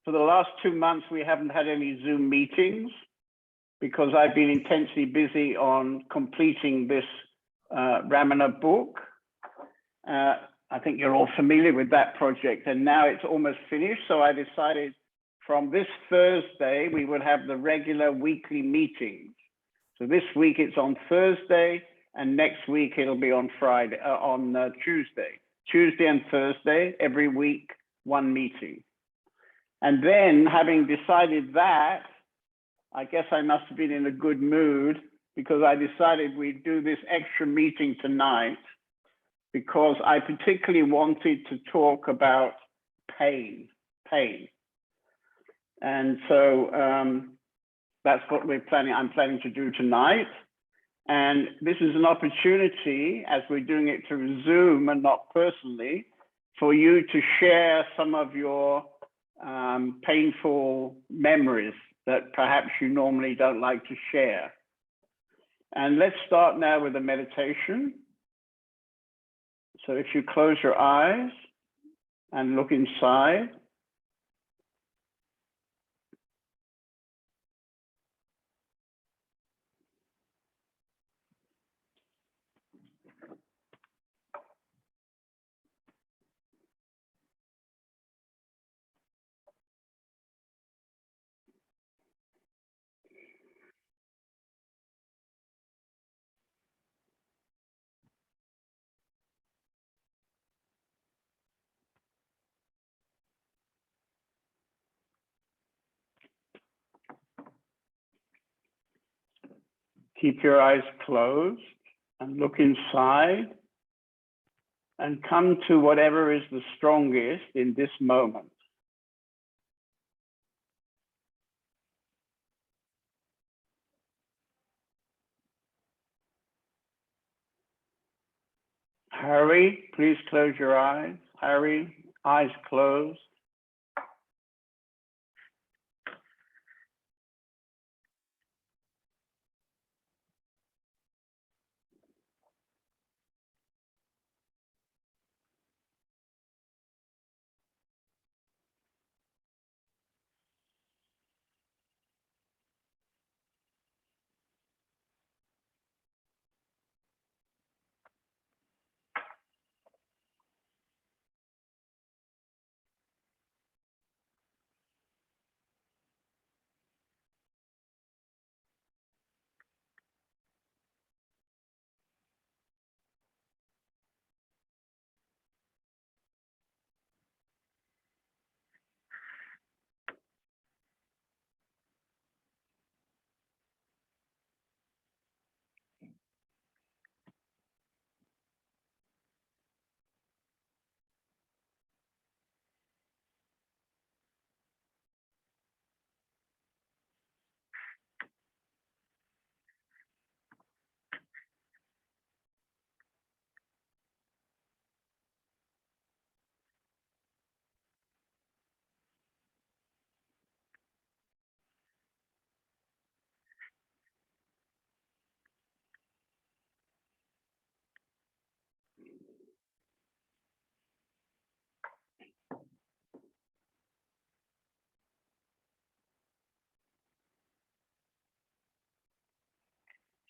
for the last 2 months, we haven't had any Zoom meetings because I've been intensely busy on completing this Ramana book. I think you're all familiar with that project, and now it's almost finished. So I decided from this Thursday, we would have the regular weekly meetings. So this week it's on Thursday, and next week it'll be on Tuesday. Tuesday and Thursday, every week, one meeting. And then, having decided that, I guess I must have been in a good mood because I decided we'd do this extra meeting tonight because I particularly wanted to talk about pain. And so that's what I'm planning to do tonight. And this is an opportunity, as we're doing it through Zoom and not personally, for you to share some of your painful memories that perhaps you normally don't like to share. And let's start now with a meditation. So if you close your eyes and look inside, keep your eyes closed and look inside and come to whatever is the strongest in this moment. Harry, please close your eyes. Harry, eyes closed.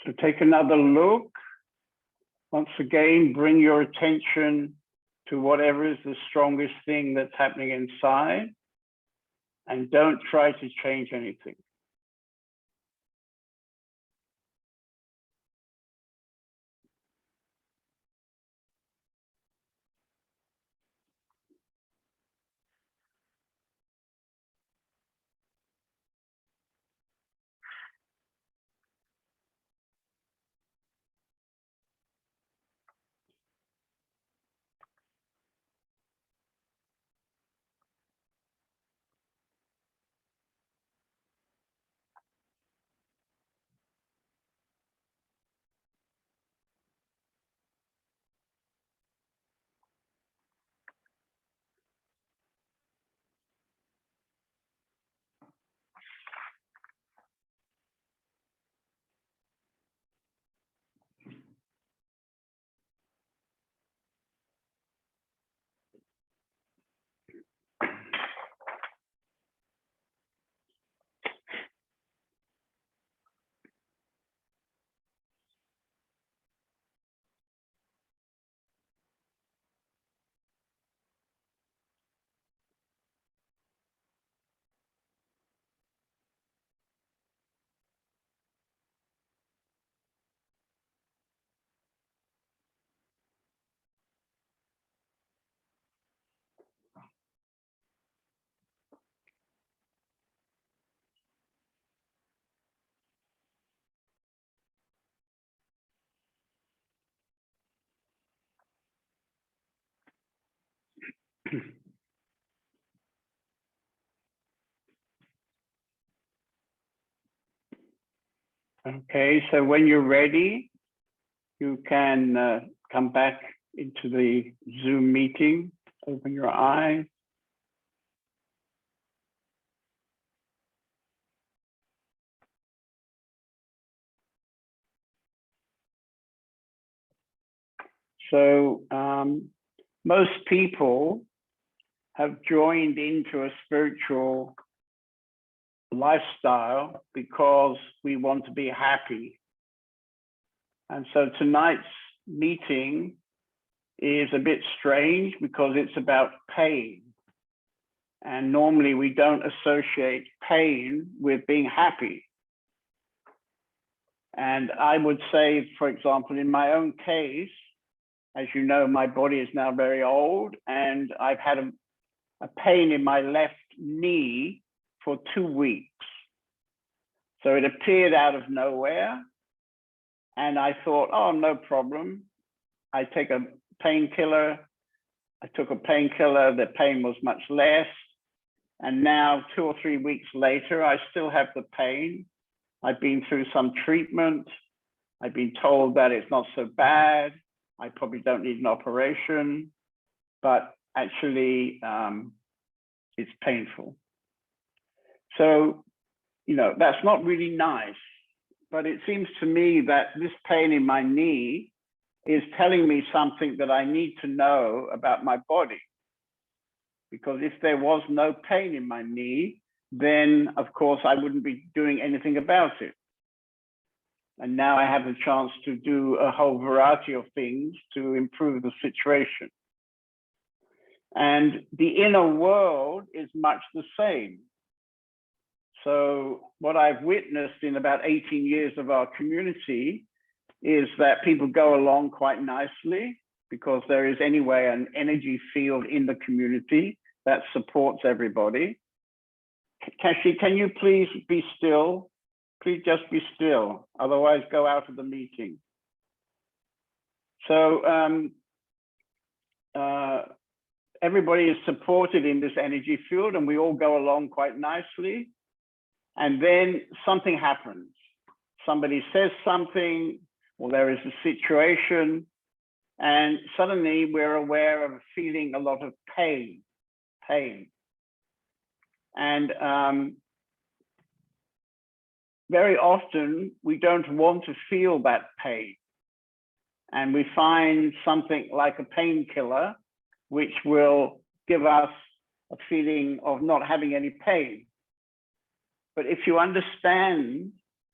So take another look. Once again, bring your attention to whatever is the strongest thing that's happening inside, and don't try to change anything. Okay, so when you're ready, you can come back into the Zoom meeting, open your eyes. So most people have joined into a spiritual lifestyle because we want to be happy. And so tonight's meeting is a bit strange because it's about pain. And normally we don't associate pain with being happy. And I would say, for example, in my own case, as you know, my body is now very old and I've had a pain in my left knee for 2 weeks. So it appeared out of nowhere. And I thought, oh, no problem. I take a painkiller. I took a painkiller, the pain was much less. And now 2 or 3 weeks later, I still have the pain. I've been through some treatment. I've been told that it's not so bad. I probably don't need an operation, but actually it's painful. So, you know, that's not really nice, but it seems to me that this pain in my knee is telling me something that I need to know about my body. Because if there was no pain in my knee, then of course I wouldn't be doing anything about it. And now I have the chance to do a whole variety of things to improve the situation. And the inner world is much the same. So what I've witnessed in about 18 years of our community is that people go along quite nicely because there is anyway an energy field in the community that supports everybody. Kashi, can you please be still? Please just be still, otherwise go out of the meeting. So everybody is supported in this energy field and we all go along quite nicely. And then something happens. Somebody says something, or there is a situation, and suddenly we're aware of feeling a lot of pain. And very often we don't want to feel that pain. And we find something like a painkiller, which will give us a feeling of not having any pain. But if you understand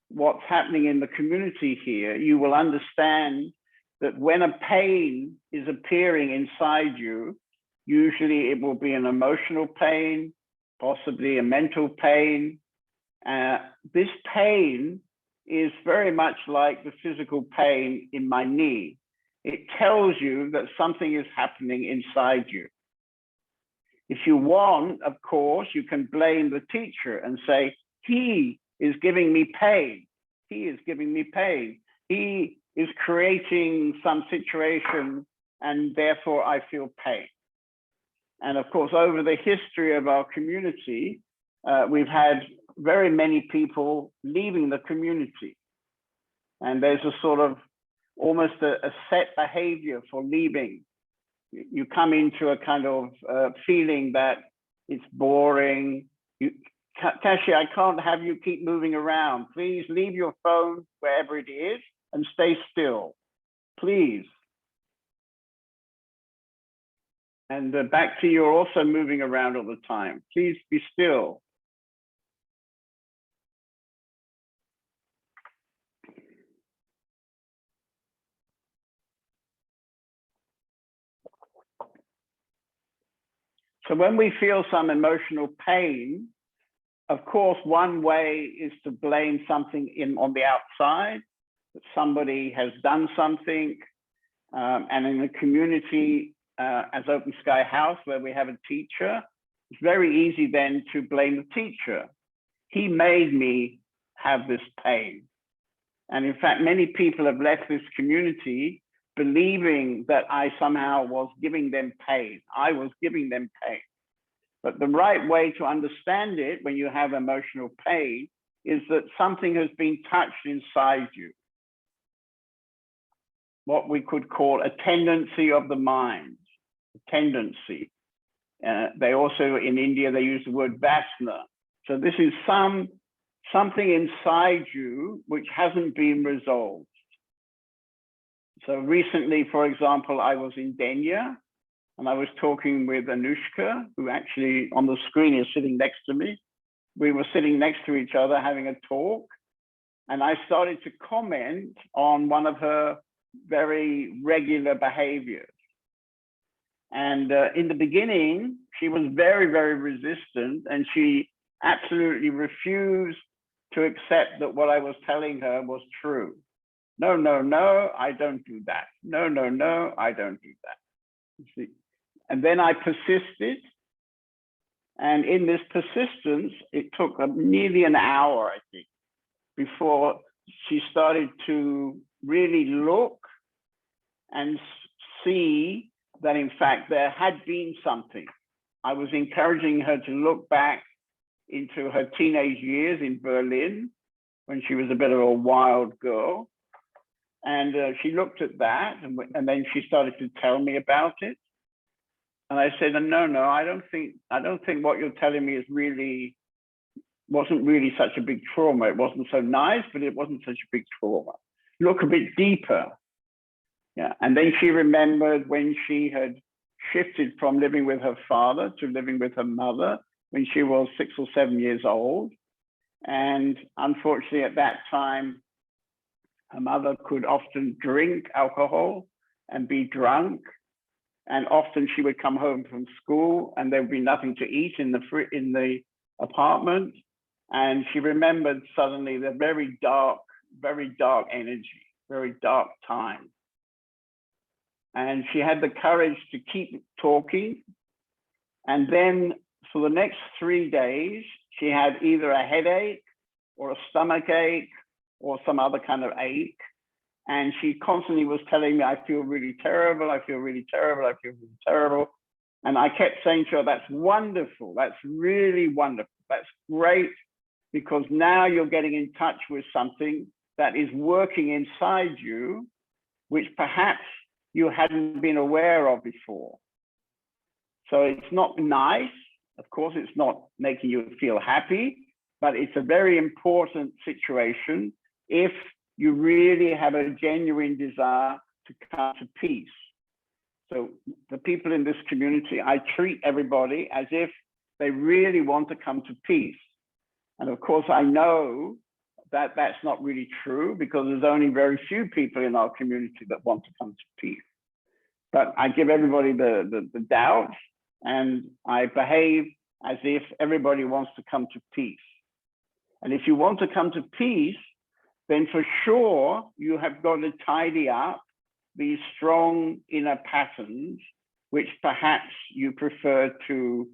what's happening in the community here, you will understand that when a pain is appearing inside you, usually it will be an emotional pain, possibly a mental pain. This pain is very much like the physical pain in my knee. It tells you that something is happening inside you. If you want, of course, you can blame the teacher and say, he is giving me pain. He is giving me pain. He is creating some situation and therefore I feel pain. And of course, over the history of our community, we've had very many people leaving the community. And there's a sort of almost a set behavior for leaving. You come into a kind of feeling that it's boring. Kashi, I can't have you keep moving around. Please leave your phone wherever it is and stay still, please. And back to you, you're also moving around all the time. Please be still. So when we feel some emotional pain, of course, one way is to blame something on the outside, that somebody has done something. And in the community, as Open Sky House, where we have a teacher, it's very easy then to blame the teacher. He made me have this pain. And in fact, many people have left this community believing that I somehow was giving them pain. I was giving them pain. But the right way to understand it when you have emotional pain is that something has been touched inside you. What we could call a tendency of the mind, a tendency. They also, in India, they use the word vasana. So this is something inside you which hasn't been resolved. So recently, for example, I was in Denya and I was talking with Anushka, who actually on the screen is sitting next to me. We were sitting next to each other having a talk, and I started to comment on one of her very regular behaviors. And in the beginning, she was very, very resistant, and she absolutely refused to accept that what I was telling her was true. No, no, no, I don't do that. No, no, no, I don't do that. You see? And then I persisted. And in this persistence, it took nearly an hour, I think, before she started to really look and see that, in fact, there had been something. I was encouraging her to look back into her teenage years in Berlin when she was a bit of a wild girl. And she looked at that, and then she started to tell me about it. And I said, no, no, I don't think what you're telling me wasn't really such a big trauma. It wasn't so nice, but it wasn't such a big trauma. Look a bit deeper. Yeah. And then she remembered when she had shifted from living with her father to living with her mother when she was 6 or 7 years old. And unfortunately, at that time, her mother could often drink alcohol and be drunk. And often she would come home from school and there would be nothing to eat in the apartment. And she remembered suddenly the very dark energy, very dark time. And she had the courage to keep talking. And then for the next 3 days, she had either a headache or a stomach ache or some other kind of ache. And she constantly was telling me, I feel really terrible, I feel really terrible, I feel really terrible. And I kept saying to her, that's wonderful, that's really wonderful, that's great, because now you're getting in touch with something that is working inside you, which perhaps you hadn't been aware of before. So it's not nice, of course, it's not making you feel happy, but it's a very important situation if you really have a genuine desire to come to peace. So the people in this community, I treat everybody as if they really want to come to peace. And of course, I know that that's not really true because there's only very few people in our community that want to come to peace. But I give everybody the doubt, and I behave as if everybody wants to come to peace. And if you want to come to peace, then for sure you have got to tidy up these strong inner patterns, which perhaps you prefer to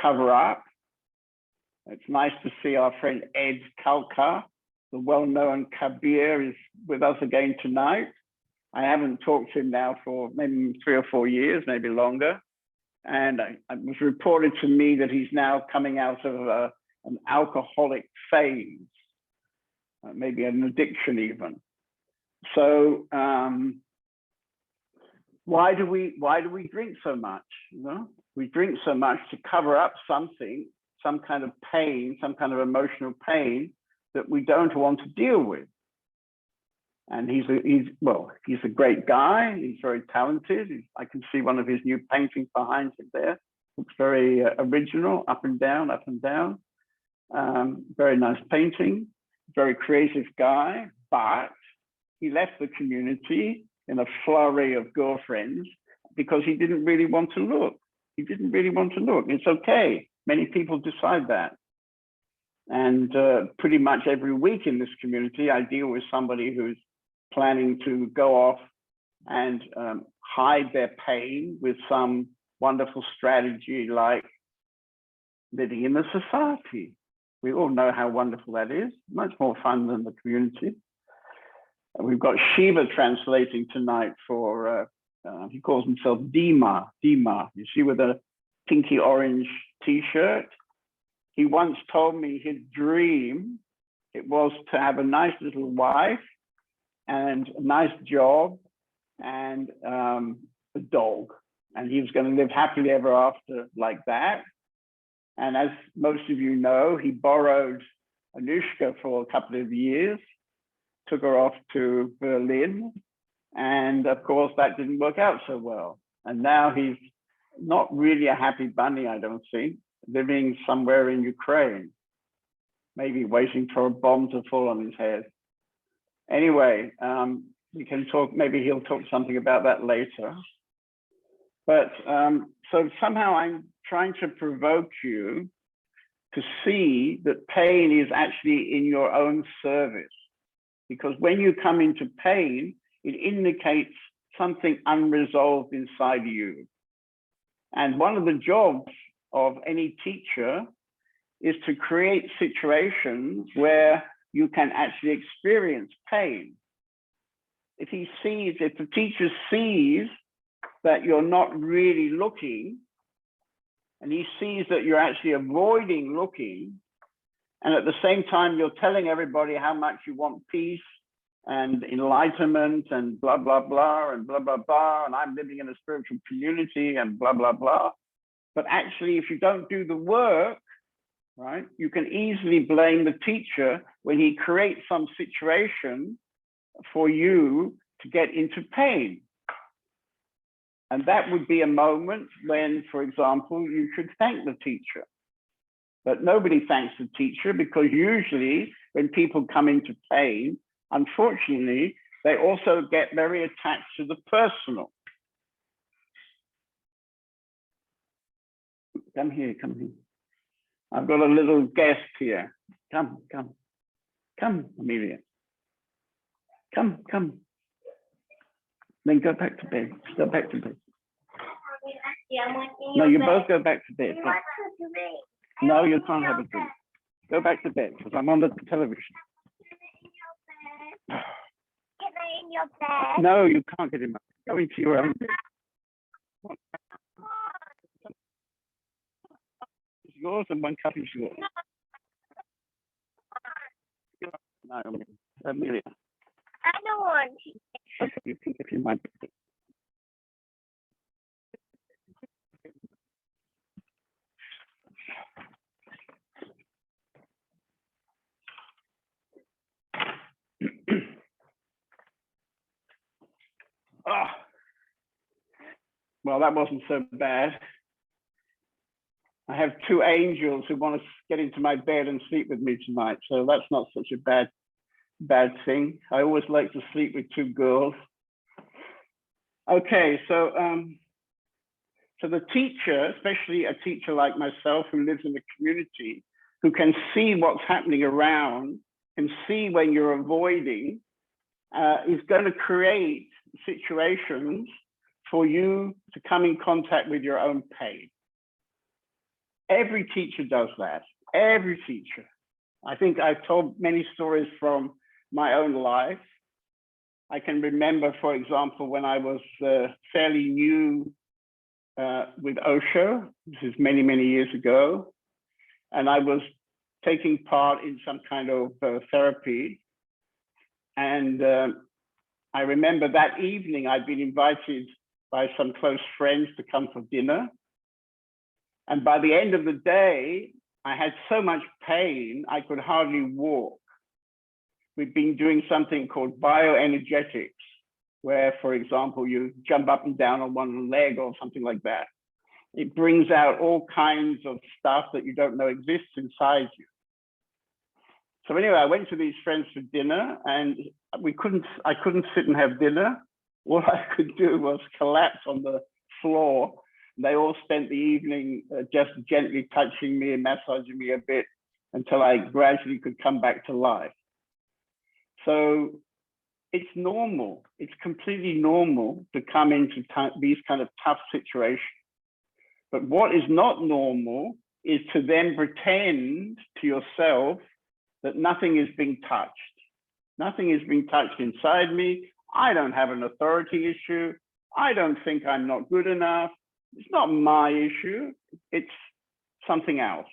cover up. It's nice to see our friend Ed Kalka, the well-known Kabir, is with us again tonight. I haven't talked to him now for maybe 3 or 4 years, maybe longer. And it was reported to me that he's now coming out of an alcoholic phase, maybe an addiction even. So why do we drink so much? You know, we drink so much to cover up something, some kind of pain, some kind of emotional pain that we don't want to deal with. And he's a great guy. He's very talented. I can see one of his new paintings behind him there. Looks very original, up and down, up and down. Very nice painting, very creative guy, but he left the community in a flurry of girlfriends because he didn't really want to look. He didn't really want to look. It's okay. Many people decide that. And pretty much every week in this community, I deal with somebody who's planning to go off and hide their pain with some wonderful strategy like living in the society. We all know how wonderful that is, much more fun than the community. We've got Shiva translating tonight for, he calls himself Dima, Dima. You see, with a pinky orange t-shirt. He once told me his dream, it was to have a nice little wife and a nice job and a dog. And he was going to live happily ever after like that. And as most of you know, he borrowed Anushka for a couple of years, took her off to Berlin. And of course, that didn't work out so well. And now he's not really a happy bunny, I don't think, living somewhere in Ukraine, maybe waiting for a bomb to fall on his head. Anyway, we can talk, maybe he'll talk something about that later. But so somehow I'm trying to provoke you to see that pain is actually in your own service. Because when you come into pain, it indicates something unresolved inside you. And one of the jobs of any teacher is to create situations where you can actually experience pain. If the teacher sees that you're not really looking, and he sees that you're actually avoiding looking, and at the same time, you're telling everybody how much you want peace and enlightenment and blah, blah, blah, and blah, blah, blah, and I'm living in a spiritual community and blah, blah, blah. But actually, if you don't do the work, right, you can easily blame the teacher when he creates some situation for you to get into pain. And that would be a moment when, for example, you should thank the teacher. But nobody thanks the teacher because usually when people come into pain, unfortunately, they also get very attached to the personal. Come here, come here. I've got a little guest here. Come, come. Come, Amelia. Come, come. Then go back to bed. Go back to bed. No, you both go back to bed. No, you can't have a drink. Go back to bed because I'm on the television. Get in your bed. No, you can't get in my bed. Go into your own bed. It's yours and one cup is yours. No, Amelia. I don't want to. Okay, you can get in my bed. Oh. Well, that wasn't so bad. I have two angels who want to get into my bed and sleep with me tonight, so that's not such a bad thing. I always like to sleep with two girls. Okay, so the teacher, especially a teacher like myself who lives in the community, who can see what's happening around and see when you're avoiding, is going to create situations for you to come in contact with your own pain. Every teacher does that, every teacher. I think I've told many stories from my own life. I can remember, for example, when I was fairly new with Osho, this is many, many years ago, and I was taking part in some kind of therapy. And I remember that evening I'd been invited by some close friends to come for dinner. And by the end of the day, I had so much pain, I could hardly walk. We've been doing something called bioenergetics, where, for example, you jump up and down on one leg or something like that. It brings out all kinds of stuff that you don't know exists inside you. So anyway, I went to these friends for dinner, and I couldn't sit and have dinner. All I could do was collapse on the floor. They all spent the evening just gently touching me and massaging me a bit until I gradually could come back to life. So it's normal. It's completely normal to come into these kind of tough situations. But what is not normal is to then pretend to yourself that nothing is being touched. Nothing is being touched inside me. I don't have an authority issue. I don't think I'm not good enough. It's not my issue. It's something else.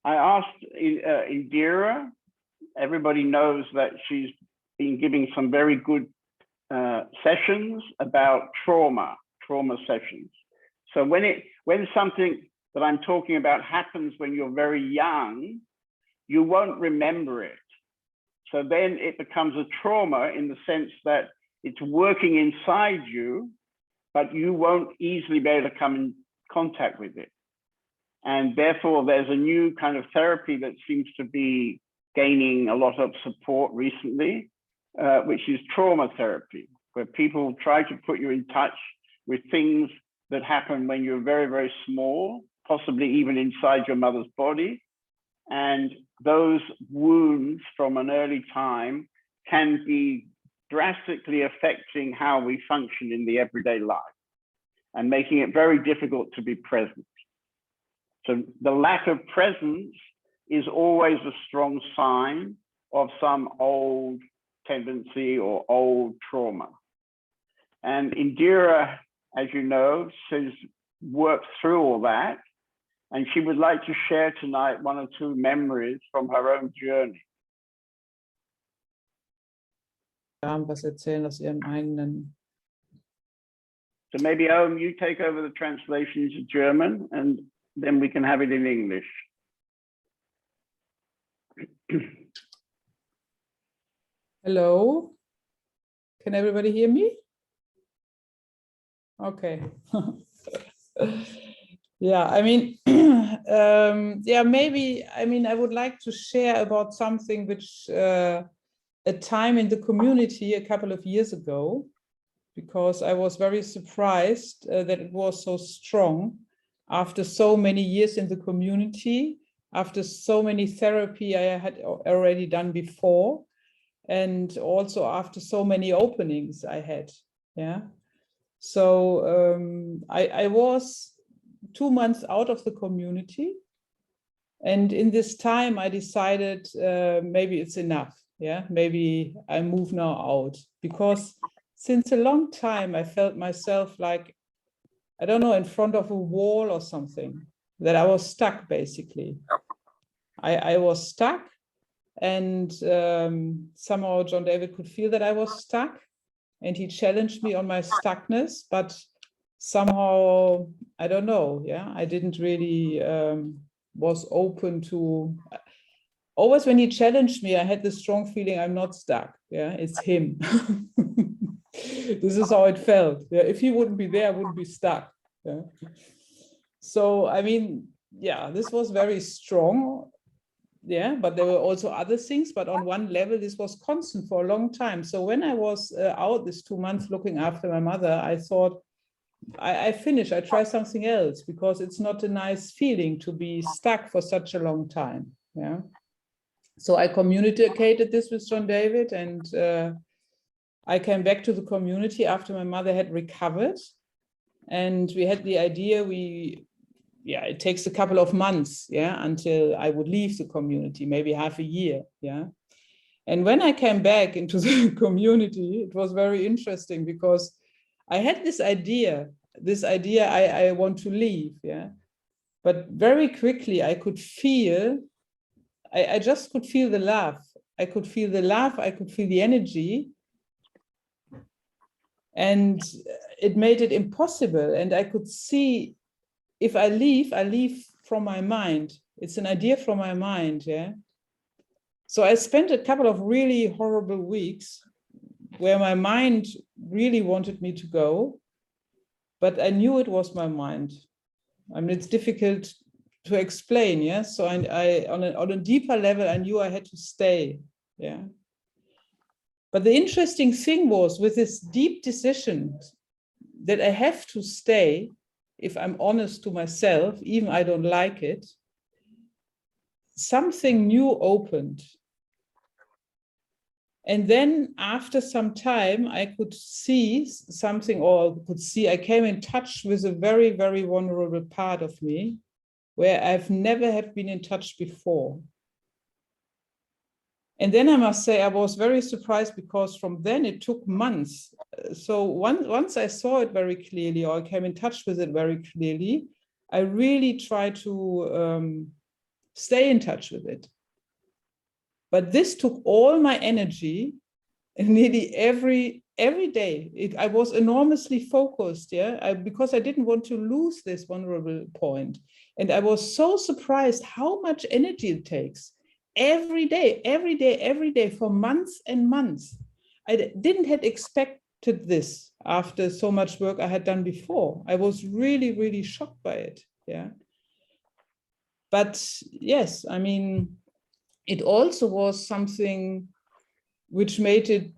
I asked Indira. Everybody knows that she's been giving some very good sessions about trauma sessions. So when something that I'm talking about happens when you're very young, you won't remember it. So then it becomes a trauma in the sense that it's working inside you, but you won't easily be able to come in contact with it. And therefore, there's a new kind of therapy that seems to be gaining a lot of support recently, which is trauma therapy, where people try to put you in touch with things that happen when you're very, very small, possibly even inside your mother's body. And those wounds from an early time can be drastically affecting how we function in the everyday life and making it very difficult to be present. So the lack of presence is always a strong sign of some old tendency or old trauma. And Indira, as you know, has worked through all that. And she would like to share tonight one or two memories from her own journey. Was erzählen aus ihrem eigenen. So maybe, Om, you take over the translation into German, and then we can have it in English. Hello, can everybody hear me? Okay. Yeah, I mean, yeah, maybe, I mean, I would like to share about something which a time in the community a couple of years ago, because I was very surprised that it was so strong after so many years in the community, after so many therapy I had already done before, and also after so many openings I had. Yeah. So I was 2 months out of the community. And in this time, I decided maybe it's enough. Yeah, maybe I move now out, because since a long time, I felt myself like, I don't know, in front of a wall or something, that I was stuck, basically. I was stuck, and somehow John David could feel that I was stuck, and he challenged me on my stuckness, but somehow, I don't know, yeah, I didn't really was open to, always when he challenged me, I had this strong feeling I'm not stuck, yeah, it's him. This is how it felt. Yeah, if he wouldn't be there, I wouldn't be stuck. Yeah. So, I mean, yeah, this was very strong. Yeah, but there were also other things, but on one level, this was constant for a long time. So when I was out this 2 months looking after my mother, I thought, I finish, I try something else, because it's not a nice feeling to be stuck for such a long time. Yeah. So I communicated this with John David, and I came back to the community after my mother had recovered, and we had the idea it takes a couple of months, yeah, until I would leave the community, maybe half a year, yeah. And when I came back into the community, it was very interesting, because I had this idea I want to leave, yeah. But very quickly I could feel, I just could feel the love. I could feel the love, I could feel the energy. And it made it impossible. And I could see, if I leave from my mind. It's an idea from my mind, yeah. So I spent a couple of really horrible weeks where my mind really wanted me to go, but I knew it was my mind. I mean, it's difficult to explain, yeah. So I on a deeper level, I knew I had to stay, yeah. But the interesting thing was, with this deep decision that I have to stay, if I'm honest to myself, even I don't like it, something new opened. And then after some time, I could see something, I came in touch with a very, very vulnerable part of me, where I've never have been in touch before. And then I must say, I was very surprised because from then it took months. So once I saw it very clearly, or I came in touch with it very clearly, I really tried to stay in touch with it. But this took all my energy, and nearly every day. I was enormously focused, because I didn't want to lose this vulnerable point. And I was so surprised how much energy it takes. Every day, for months and months. I didn't have expected this after so much work I had done before. I was really, really shocked by it, But yes, I mean, it also was something which made it,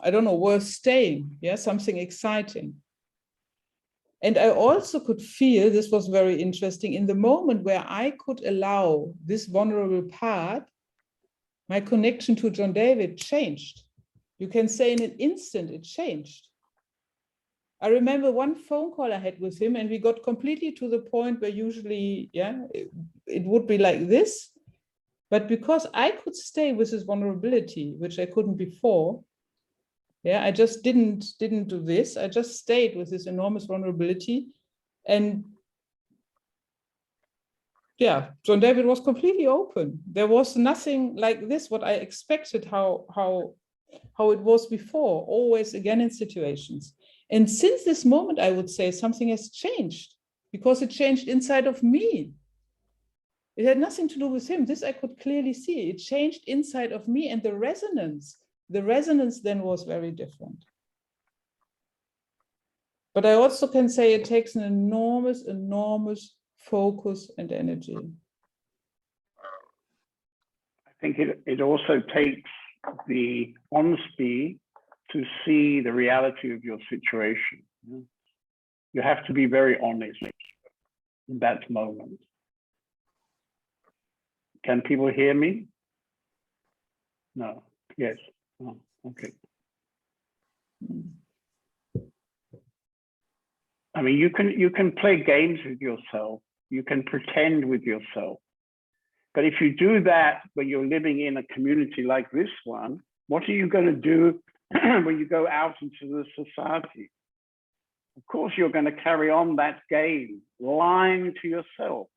I don't know, worth staying, something exciting. And I also could feel, this was very interesting, in the moment where I could allow this vulnerable part, my connection to John David changed. You can say in an instant it changed. I remember one phone call I had with him, and we got completely to the point where usually, it would be like this. But because I could stay with this vulnerability, which I couldn't before, I just didn't do this. I just stayed with this enormous vulnerability. And John David was completely open. There was nothing like this, what I expected, how it was before, always again in situations. And since this moment, I would say something has changed, because it changed inside of me. It had nothing to do with him. This I could clearly see. It changed inside of me, and the resonance then was very different. But I also can say it takes an enormous focus and energy. I think it also takes the honesty to see the reality of your situation. You have to be very honest in that moment. Can people hear me? No. Yes. Oh, okay. I mean, you can play games with yourself. You can pretend with yourself. But if you do that when you're living in a community like this one, what are you going to do when you go out into the society? Of course, you're going to carry on that game, lying to yourself.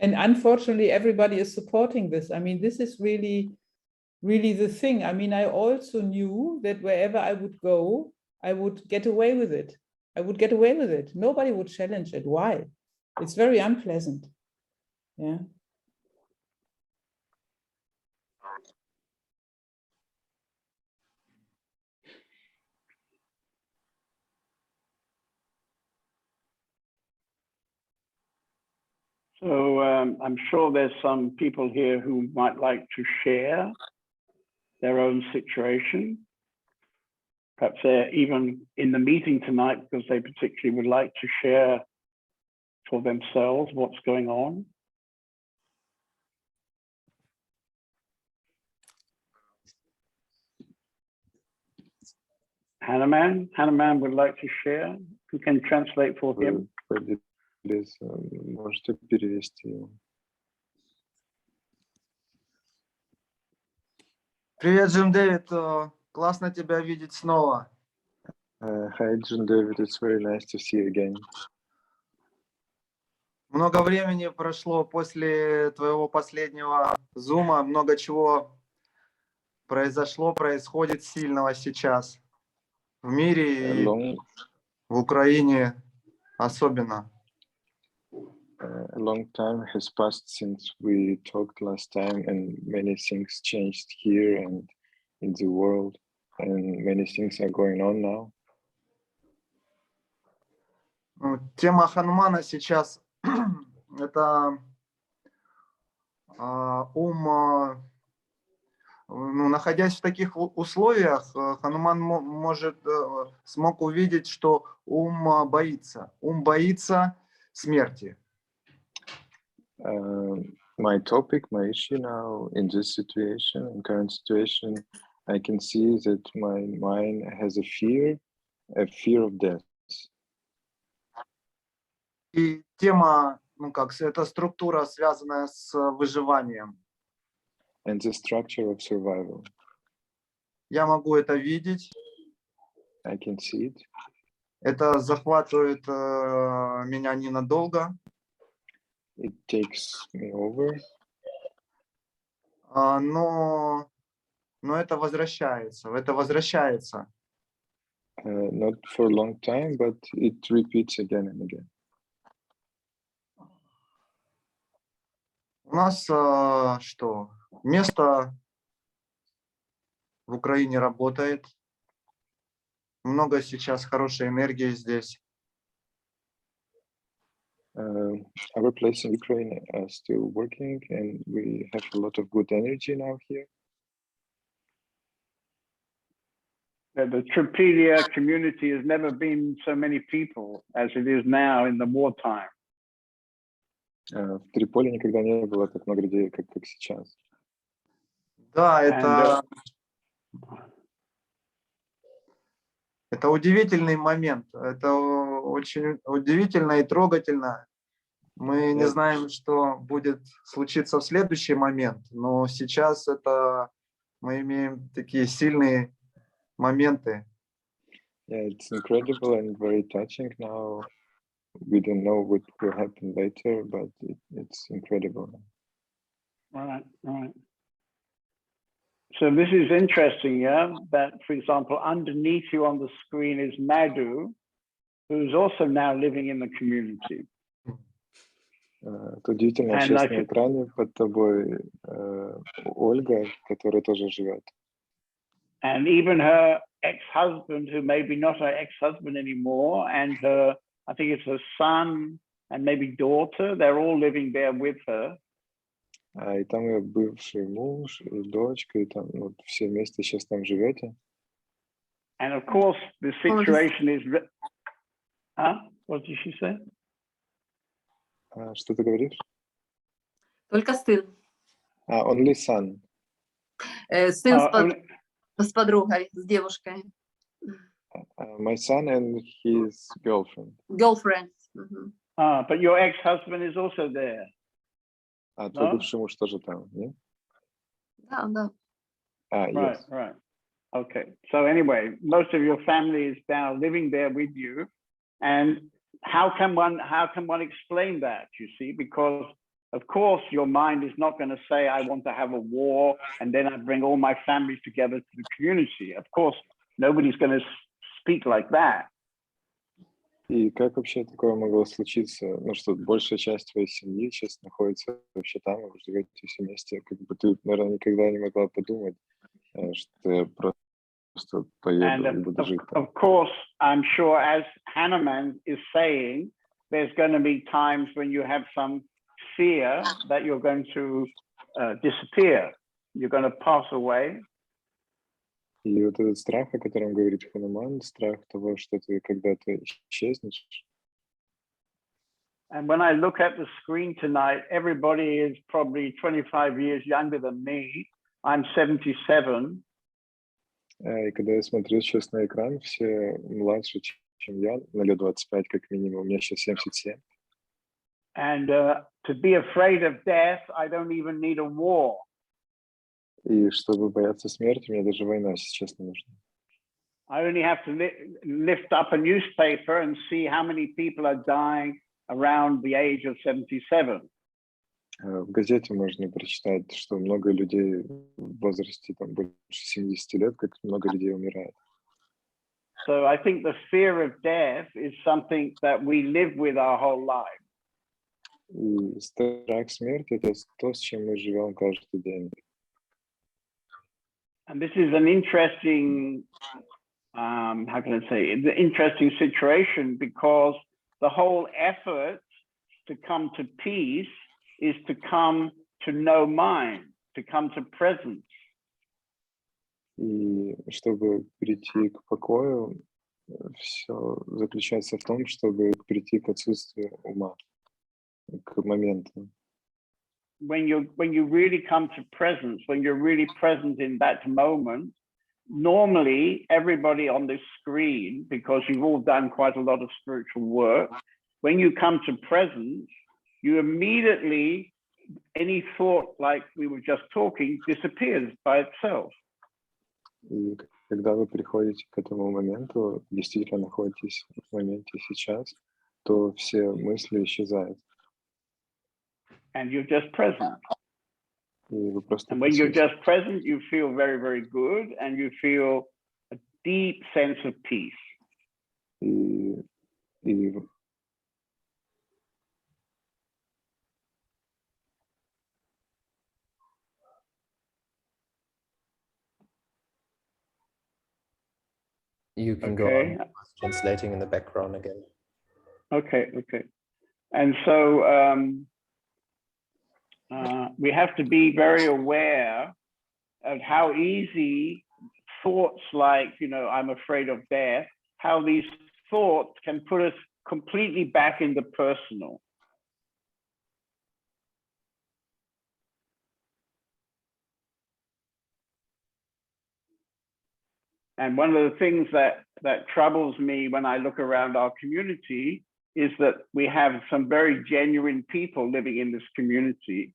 And unfortunately, everybody is supporting this. I mean, this is really the thing. I mean, I also knew that wherever I would go, I would get away with it. Nobody would challenge it. Why? It's very unpleasant. Yeah. So I'm sure there's some people here who might like to share their own situation. Perhaps they're even in the meeting tonight because they particularly would like to share for themselves what's going on. Hanuman would like to share. Who can translate for him? Можете перевести его. Привет, Джон Дэвид. Классно тебя видеть снова. Hi, John David. It's very nice to see you again. Много времени прошло после твоего последнего зума. Много чего происходит сильного сейчас. В мире и в Украине особенно. A long time has passed since we talked last time, and many things changed here and in the world, and many things are going on now. Тема Ханумана сейчас это ум. Находясь в таких условиях, Хануман смог увидеть, что ум боится смерти. My topic, my issue now in this situation, in current situation, I can see that my mind has a fear of death. И тема ну как, это структура, связанная с выживанием. and the structure of survival. Я могу это видеть. I can see it. Это захватывает меня ненадолго. It takes me over, Но это возвращается. Это возвращается. not for a long time, but it repeats again and again. У нас что? Место в Украине работает. Много сейчас хорошей энергии здесь. Our place in Ukraine are still working, and we have a lot of good energy now here. The Tripelia community has never been so many people as it is now in the wartime. В Триполи никогда не было так много людей, как сейчас. Да, And, это удивительный момент. Это очень удивительно и трогательно. Мы не знаем, что будет случиться в следующий момент, но сейчас мы имеем такие сильные моменты. Yeah, it's incredible and very touching now. We don't know what will happen later, but it's incredible. right. So this is interesting, yeah, that, for example, underneath you on the screen is Madhu, who's also now living in the community. Это удивительно, And сейчас I на экране под тобой Ольга, которая тоже живет. And even her ex-husband, who maybe not her ex-husband anymore, and her, I think it's her son and maybe daughter, they're all living there with her. И там ее бывший муж, и дочка, и там все вместе сейчас там живете. And of course, the situation is, what did she say? Что ты говоришь? Только сын. Only son. Сын с подругой, с девушкой. My son and his girlfriend. Girlfriend. But your ex-husband is also there. Твой бывший муж тоже там, нет? Да. Yes. Right. Okay. So anyway, most of your family is now living there with you. And how can one explain that, you see? Because of course your mind is not going to say, I want to have a war and then I bring all my family together to the community. Of course, nobody's going to speak like that. И как вообще такое могло случиться? Ну, что большая часть твоей семьи сейчас находится вообще там, и вы живете все вместе. Как бы ты, наверное, никогда не могла подумать, что я просто поеду и буду жить там. Of course, I'm sure, as Hanuman is saying, there's going to be times when you have some fear that you're going to disappear. You're going to pass away. И вот этот страх, о котором говорит Хануман, страх того, что ты когда-то исчезнешь. And when I look at the screen tonight, everybody is probably 25 years younger than me. I'm 77. И когда я смотрю сейчас на экран, все младше, чем я, на лет 25 как минимум, мне сейчас 77. And to be afraid of death, I don't even need a war. И чтобы бояться смерти, мне даже война сейчас не нужна. I only have to lift up a newspaper and see how many people are dying around the age of 77. В газете можно прочитать, что много людей в возрасте там, больше 70 лет, как много людей умирает. So I think the fear of death is something that we live with our whole life. И страх смерти – это то, с чем мы живем каждый день. And this is an interesting, how can I say, it's an interesting situation because the whole effort to come to peace is to come to know mind, to come to presence. И чтобы прийти к покою, все заключается в том, чтобы прийти к отсутствию ума, к моменту. When you really come to presence, when you're really present in that moment, normally everybody on this screen, because you've all done quite a lot of spiritual work, when you come to presence, you immediately, any thought like we were just talking disappears by itself. И когда вы приходите к этому моменту, действительно находитесь в моменте сейчас, то все мысли исчезают. And you're just present. И вы просто And when you're присутствуете. just present, you feel very, very good, and you feel a deep sense of peace. И You can go Okay. on translating in the background again. Okay, okay. And so we have to be very aware of how easy thoughts like, you know, I'm afraid of death, how these thoughts can put us completely back in the personal. And one of the things that troubles me when I look around our community is that we have some very genuine people living in this community.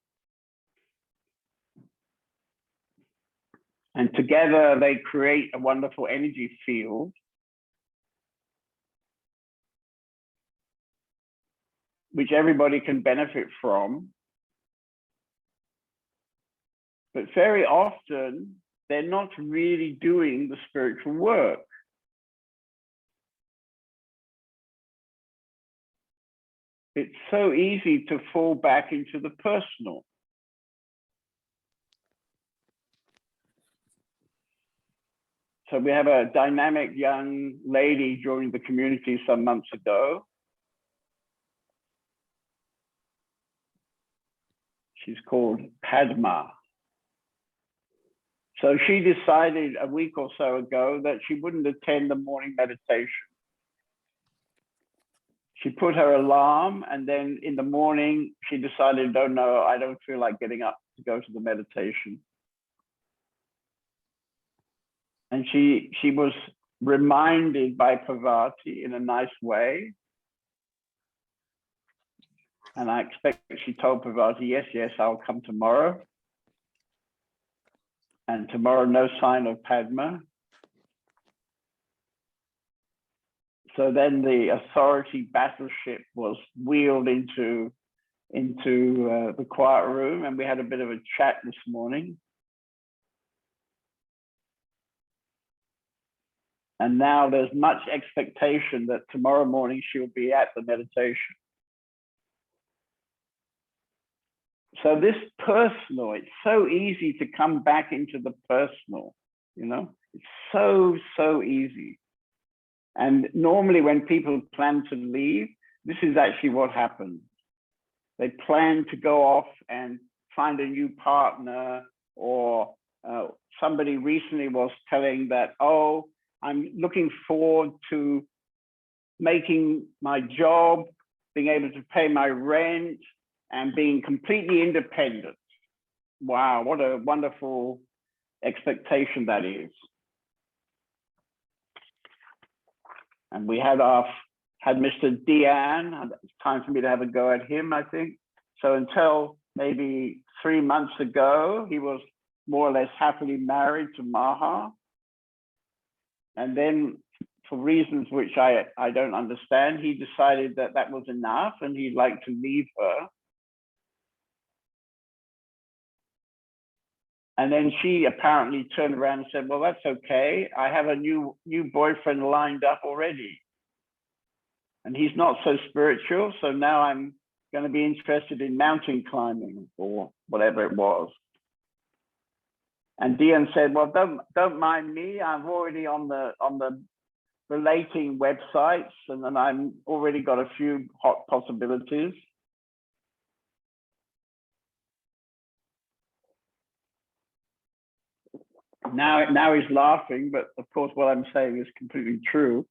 And together they create a wonderful energy field. Which everybody can benefit from. But very often, they're not really doing the spiritual work. It's so easy to fall back into the personal. So we have a dynamic young lady joining the community some months ago. She's called Padma. So she decided a week or so ago that she wouldn't attend the morning meditation. She put her alarm, and then in the morning, she decided, oh no, I don't feel like getting up to go to the meditation. And she was reminded by Parvati in a nice way. And I expect she told Parvati, yes, I'll come tomorrow. And tomorrow, no sign of Padma. So then the authority battleship was wheeled into the quiet room, and we had a bit of a chat this morning. And now there's much expectation that tomorrow morning she'll be at the meditation. So this personal, it's so easy to come back into the personal, you know, it's so easy. And normally when people plan to leave, this is actually what happens. They plan to go off and find a new partner, or somebody recently was telling that, oh, I'm looking forward to making my job, being able to pay my rent, and being completely independent. Wow, what a wonderful expectation that is. And we had Mr. Dian. It's time for me to have a go at him, I think. So until maybe 3 months ago, he was more or less happily married to Maha. And then for reasons which I don't understand, he decided that that was enough and he'd like to leave her. And then she apparently turned around and said, well, that's okay. I have a new boyfriend lined up already. And he's not so spiritual. So now I'm going to be interested in mountain climbing or whatever it was. And Dian said, well, don't mind me. I'm already on the relating websites, and then I'm already got a few hot possibilities. Now he's laughing, but of course what I'm saying is completely true.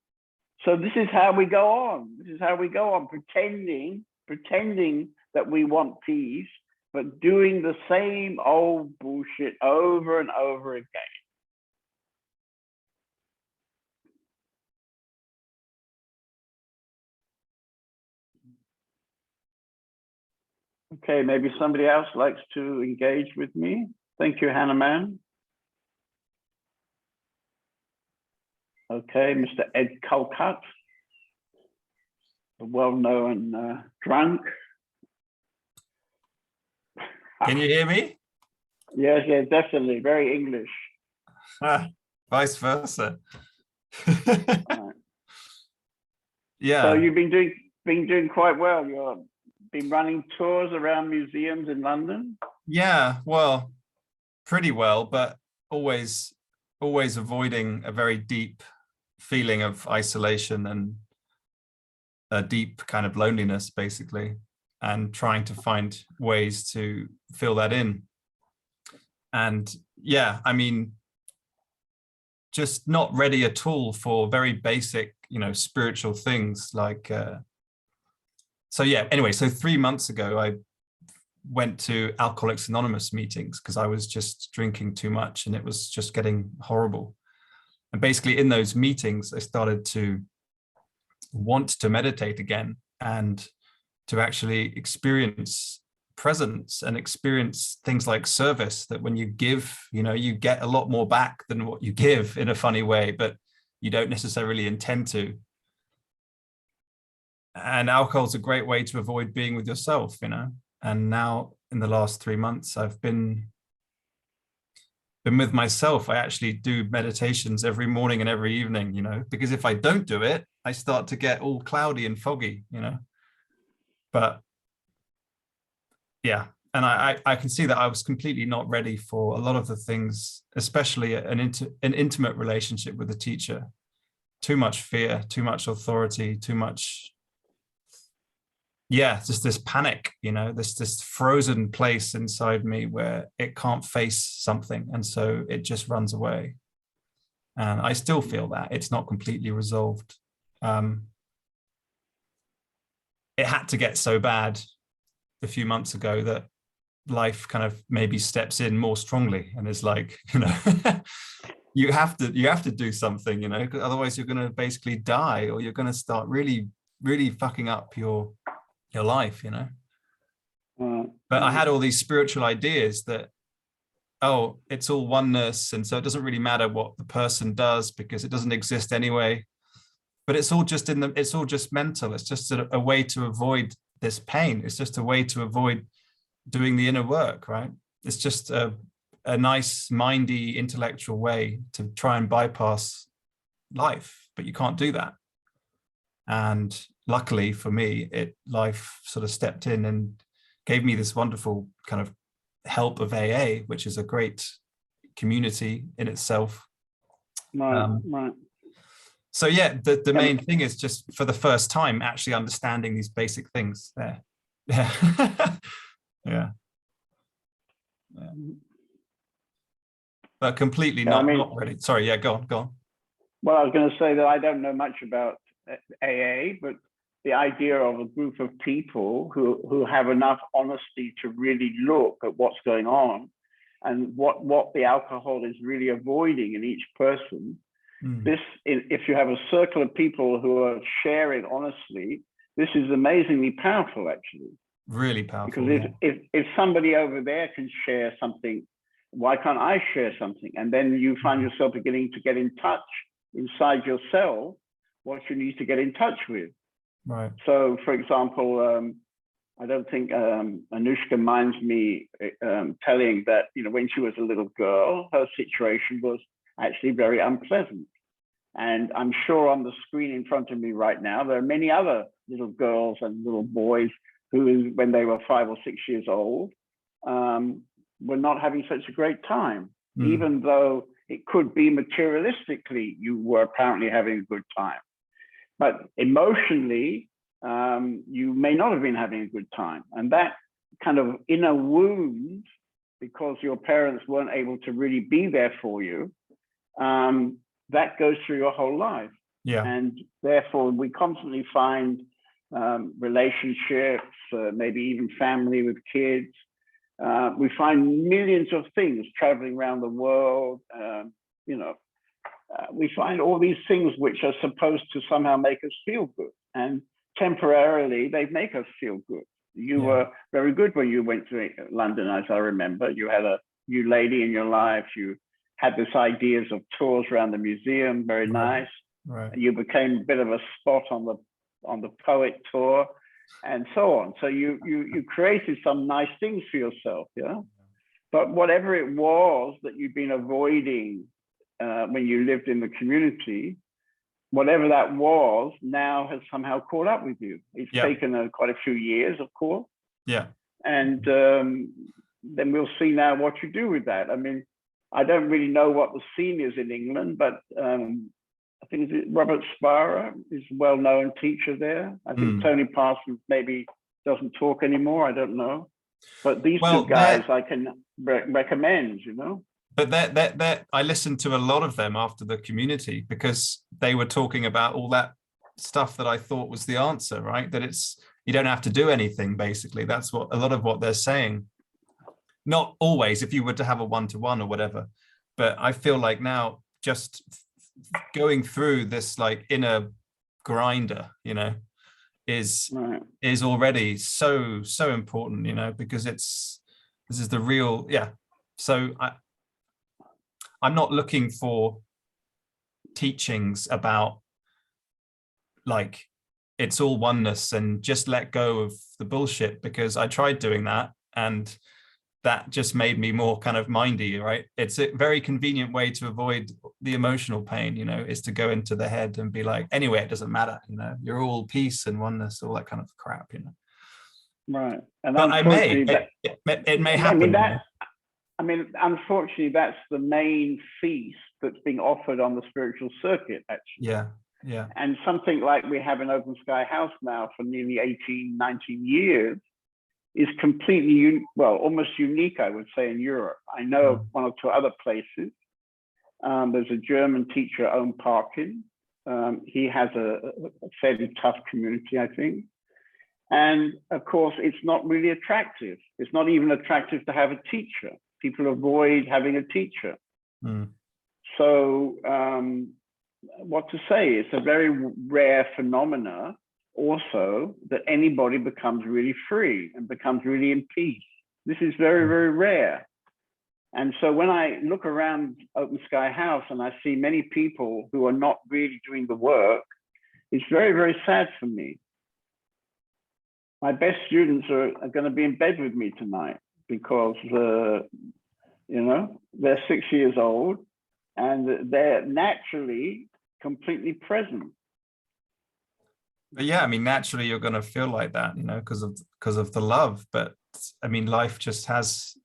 So this is how we go on. This is how we go on, pretending that we want peace, but doing the same old bullshit over and over again. Okay, maybe somebody else likes to engage with me. Thank you, Hannah Man. Okay, Mr. Ed Colcutt, a well-known drunk. Can you hear me? Yes, yes, definitely. Very English. Vice versa. Right. Yeah. So you've been doing quite well. You've been running tours around museums in London. Yeah, well, pretty well, but always avoiding a very deep feeling of isolation and a deep kind of loneliness, basically, and trying to find ways to fill that in. And yeah, I mean, just not ready at all for very basic, spiritual things like, so yeah, anyway, so 3 months ago, I went to Alcoholics Anonymous meetings because I was just drinking too much and it was just getting horrible. And basically in those meetings, I started to want to meditate again and to actually experience presence and experience things like service, that when you give, you get a lot more back than what you give in a funny way, but you don't necessarily intend to. And alcohol is a great way to avoid being with yourself, And now in the last 3 months, I've been with myself. I actually do meditations every morning and every evening, because if I don't do it, I start to get all cloudy and foggy, But yeah, and I can see that I was completely not ready for a lot of the things, especially an intimate relationship with a teacher. Too much fear, too much authority, too much, just this panic, this frozen place inside me where it can't face something, and so it just runs away. And I still feel that it's not completely resolved. It had to get so bad a few months ago that life kind of maybe steps in more strongly and is like, you have to do something, otherwise you're going to basically die, or you're going to start really, really fucking up your life, But I had all these spiritual ideas that, oh, it's all oneness, and so it doesn't really matter what the person does because it doesn't exist anyway. But it's all just it's all just mental. It's just a way to avoid this pain. It's just a way to avoid doing the inner work, right? It's just a nice, mindy, intellectual way to try and bypass life, but you can't do that. And luckily for me, life sort of stepped in and gave me this wonderful kind of help of AA, which is a great community in itself. Right. So yeah, the main thing is just for the first time actually understanding these basic things there. Yeah. Yeah. But completely not ready. Sorry, yeah, go on. Well, I was going to say that I don't know much about AA, but the idea of a group of people who have enough honesty to really look at what's going on and what the alcohol is really avoiding in each person. If you have a circle of people who are sharing honestly, this is amazingly powerful, actually. Really powerful. Because if somebody over there can share something, why can't I share something? And then you find yourself beginning to get in touch inside yourself what you need to get in touch with. Right. So, for example, I don't think Anushka minds me telling that, when she was a little girl, her situation was actually very unpleasant. And I'm sure on the screen in front of me right now, there are many other little girls and little boys who, when they were 5 or 6 years old, were not having such a great time, even though it could be materialistically, you were apparently having a good time. But emotionally, you may not have been having a good time. And that kind of inner wound, because your parents weren't able to really be there for you, that goes through your whole life. Yeah. And therefore, we constantly find relationships, maybe even family with kids. We find millions of things traveling around the world. We find all these things which are supposed to somehow make us feel good. And temporarily, they make us feel good. You Yeah. were very good when you went to London, as I remember. You had a new lady in your life. You had this ideas of tours around the museum, very nice. Right. You became a bit of a spot on the poet tour, and so on. So you created some nice things for yourself, yeah. But whatever it was that you've been avoiding when you lived in the community, whatever that was, now has somehow caught up with you. It's Yeah. taken quite a few years, of course. Yeah. And then we'll see now what you do with that. I mean, I don't really know what the scene is in England, but I think Robert Spara is a well-known teacher there. I think Tony Parsons maybe doesn't talk anymore. I don't know. But these two guys I can recommend, you know. But that I listened to a lot of them after the community, because they were talking about all that stuff that I thought was the answer, right? That it's, you don't have to do anything, basically. That's what a lot of what they're saying. Not always, if you were to have a one-to-one or whatever, but I feel like now just going through this like inner grinder, you know, is already so important, you know, because this is the real, yeah. So I'm not looking for teachings about like it's all oneness and just let go of the bullshit, because I tried doing that and that just made me more kind of mindy, right? It's a very convenient way to avoid the emotional pain, you know, is to go into the head and be like, anyway, it doesn't matter, you know, you're all peace and oneness, all that kind of crap, you know. Right. And but I may, it may happen. I mean, unfortunately, that's the main feast that's being offered on the spiritual circuit, actually. Yeah, yeah. And something like we have in Open Sky House now for nearly 18, 19 years is completely, almost unique, I would say, in Europe. I know one or two other places. There's a German teacher, Owen Parkin. He has a fairly tough community, I think. And of course, it's not really attractive. It's not even attractive to have a teacher. People avoid having a teacher. So what to say? It's a very rare phenomena also that anybody becomes really free and becomes really in peace. This is very, very rare. And so when I look around Open Sky House and I see many people who are not really doing the work, it's very, very sad for me. My best students are going to be in bed with me tonight because, you know, they're 6 years old and they're naturally completely present. But yeah, I mean, naturally you're going to feel like that, you know, because of the love. But I mean, life just has,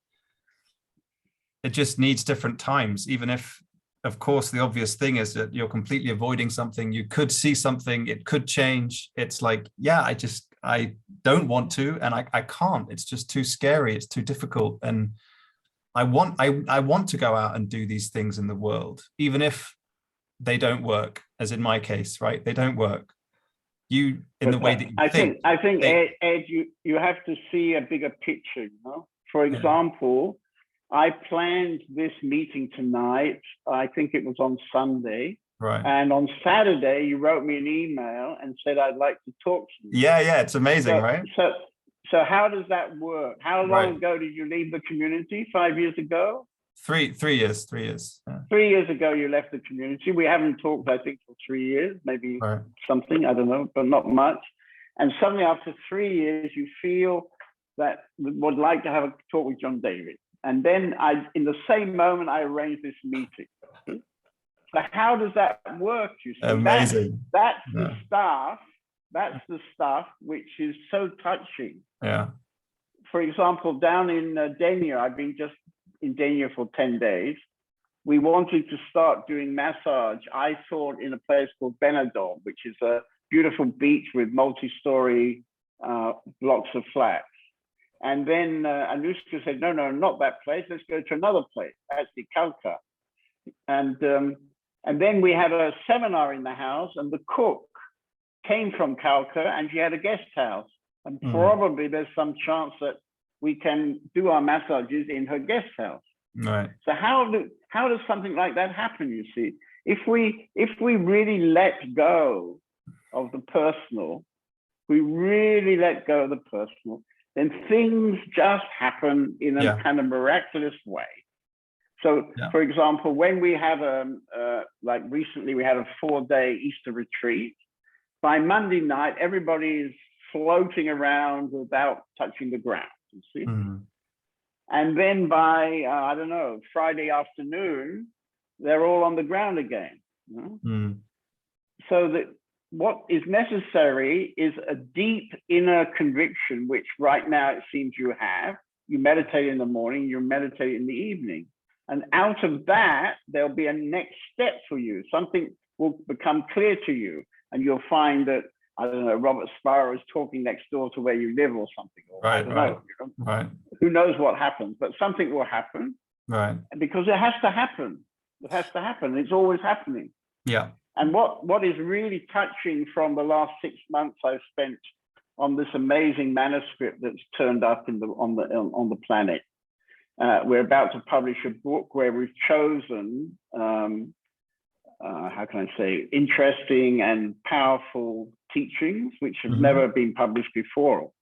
it just needs different times. Even if, of course, the obvious thing is that you're completely avoiding something. You could see something, it could change. It's like, yeah, I don't want to, and I can't. It's just too scary. It's too difficult. And I want to go out and do these things in the world, even if they don't work, as in my case, right? They don't work. You, in the way that you think. I think, Ed, you have to see a bigger picture, you know? For example, I planned this meeting tonight. I think it was on Sunday. Right. And on Saturday, you wrote me an email and said, I'd like to talk to you. Yeah, it's amazing, right? So how does that work? How long ago did you leave the community? 5 years ago? 3 years. Yeah. 3 years ago, you left the community. We haven't talked, I think, for 3 years, maybe something, I don't know, but not much. And suddenly after 3 years, you feel that would like to have a talk with John David. And then in the same moment, I arranged this meeting. So how does that work? You see, amazing. That's the stuff. That's the stuff which is so touching. Yeah. For example, down in Denia, I've been just in Denia for 10 days. We wanted to start doing massage, I thought, in a place called Benidorm, which is a beautiful beach with multi-story blocks of flats. And then Anushka said, no, not that place. Let's go to another place, actually Calcutta. And then we had a seminar in the house, and the cook came from Calcutta, and she had a guest house. And probably there's some chance that we can do our massages in her guest house. Right. So how does something like that happen? You see, if we really let go of the personal, we really let go of the personal, then things just happen in a Yeah. kind of miraculous way. So, Yeah. for example, when we have like recently we had a 4-day Easter retreat, by Monday night, everybody is floating around without touching the ground, you see? Mm. And then by, I don't know, Friday afternoon, they're all on the ground again. You know? Mm. So that what is necessary is a deep inner conviction, which right now it seems you have. You meditate in the morning, you meditate in the evening. And out of that, there'll be a next step for you. Something will become clear to you. And you'll find that, I don't know, Robert Sparrow is talking next door to where you live or something. Or I Right, don't right, know, you know? right, Who knows what happens, but something will happen right. because it has to happen. It has to happen. It's always happening. Yeah. And what is really touching from the last 6 months I've spent on this amazing manuscript that's turned up in on the planet. We're about to publish a book where we've chosen, how can I say, interesting and powerful teachings which have Mhm. never been published before.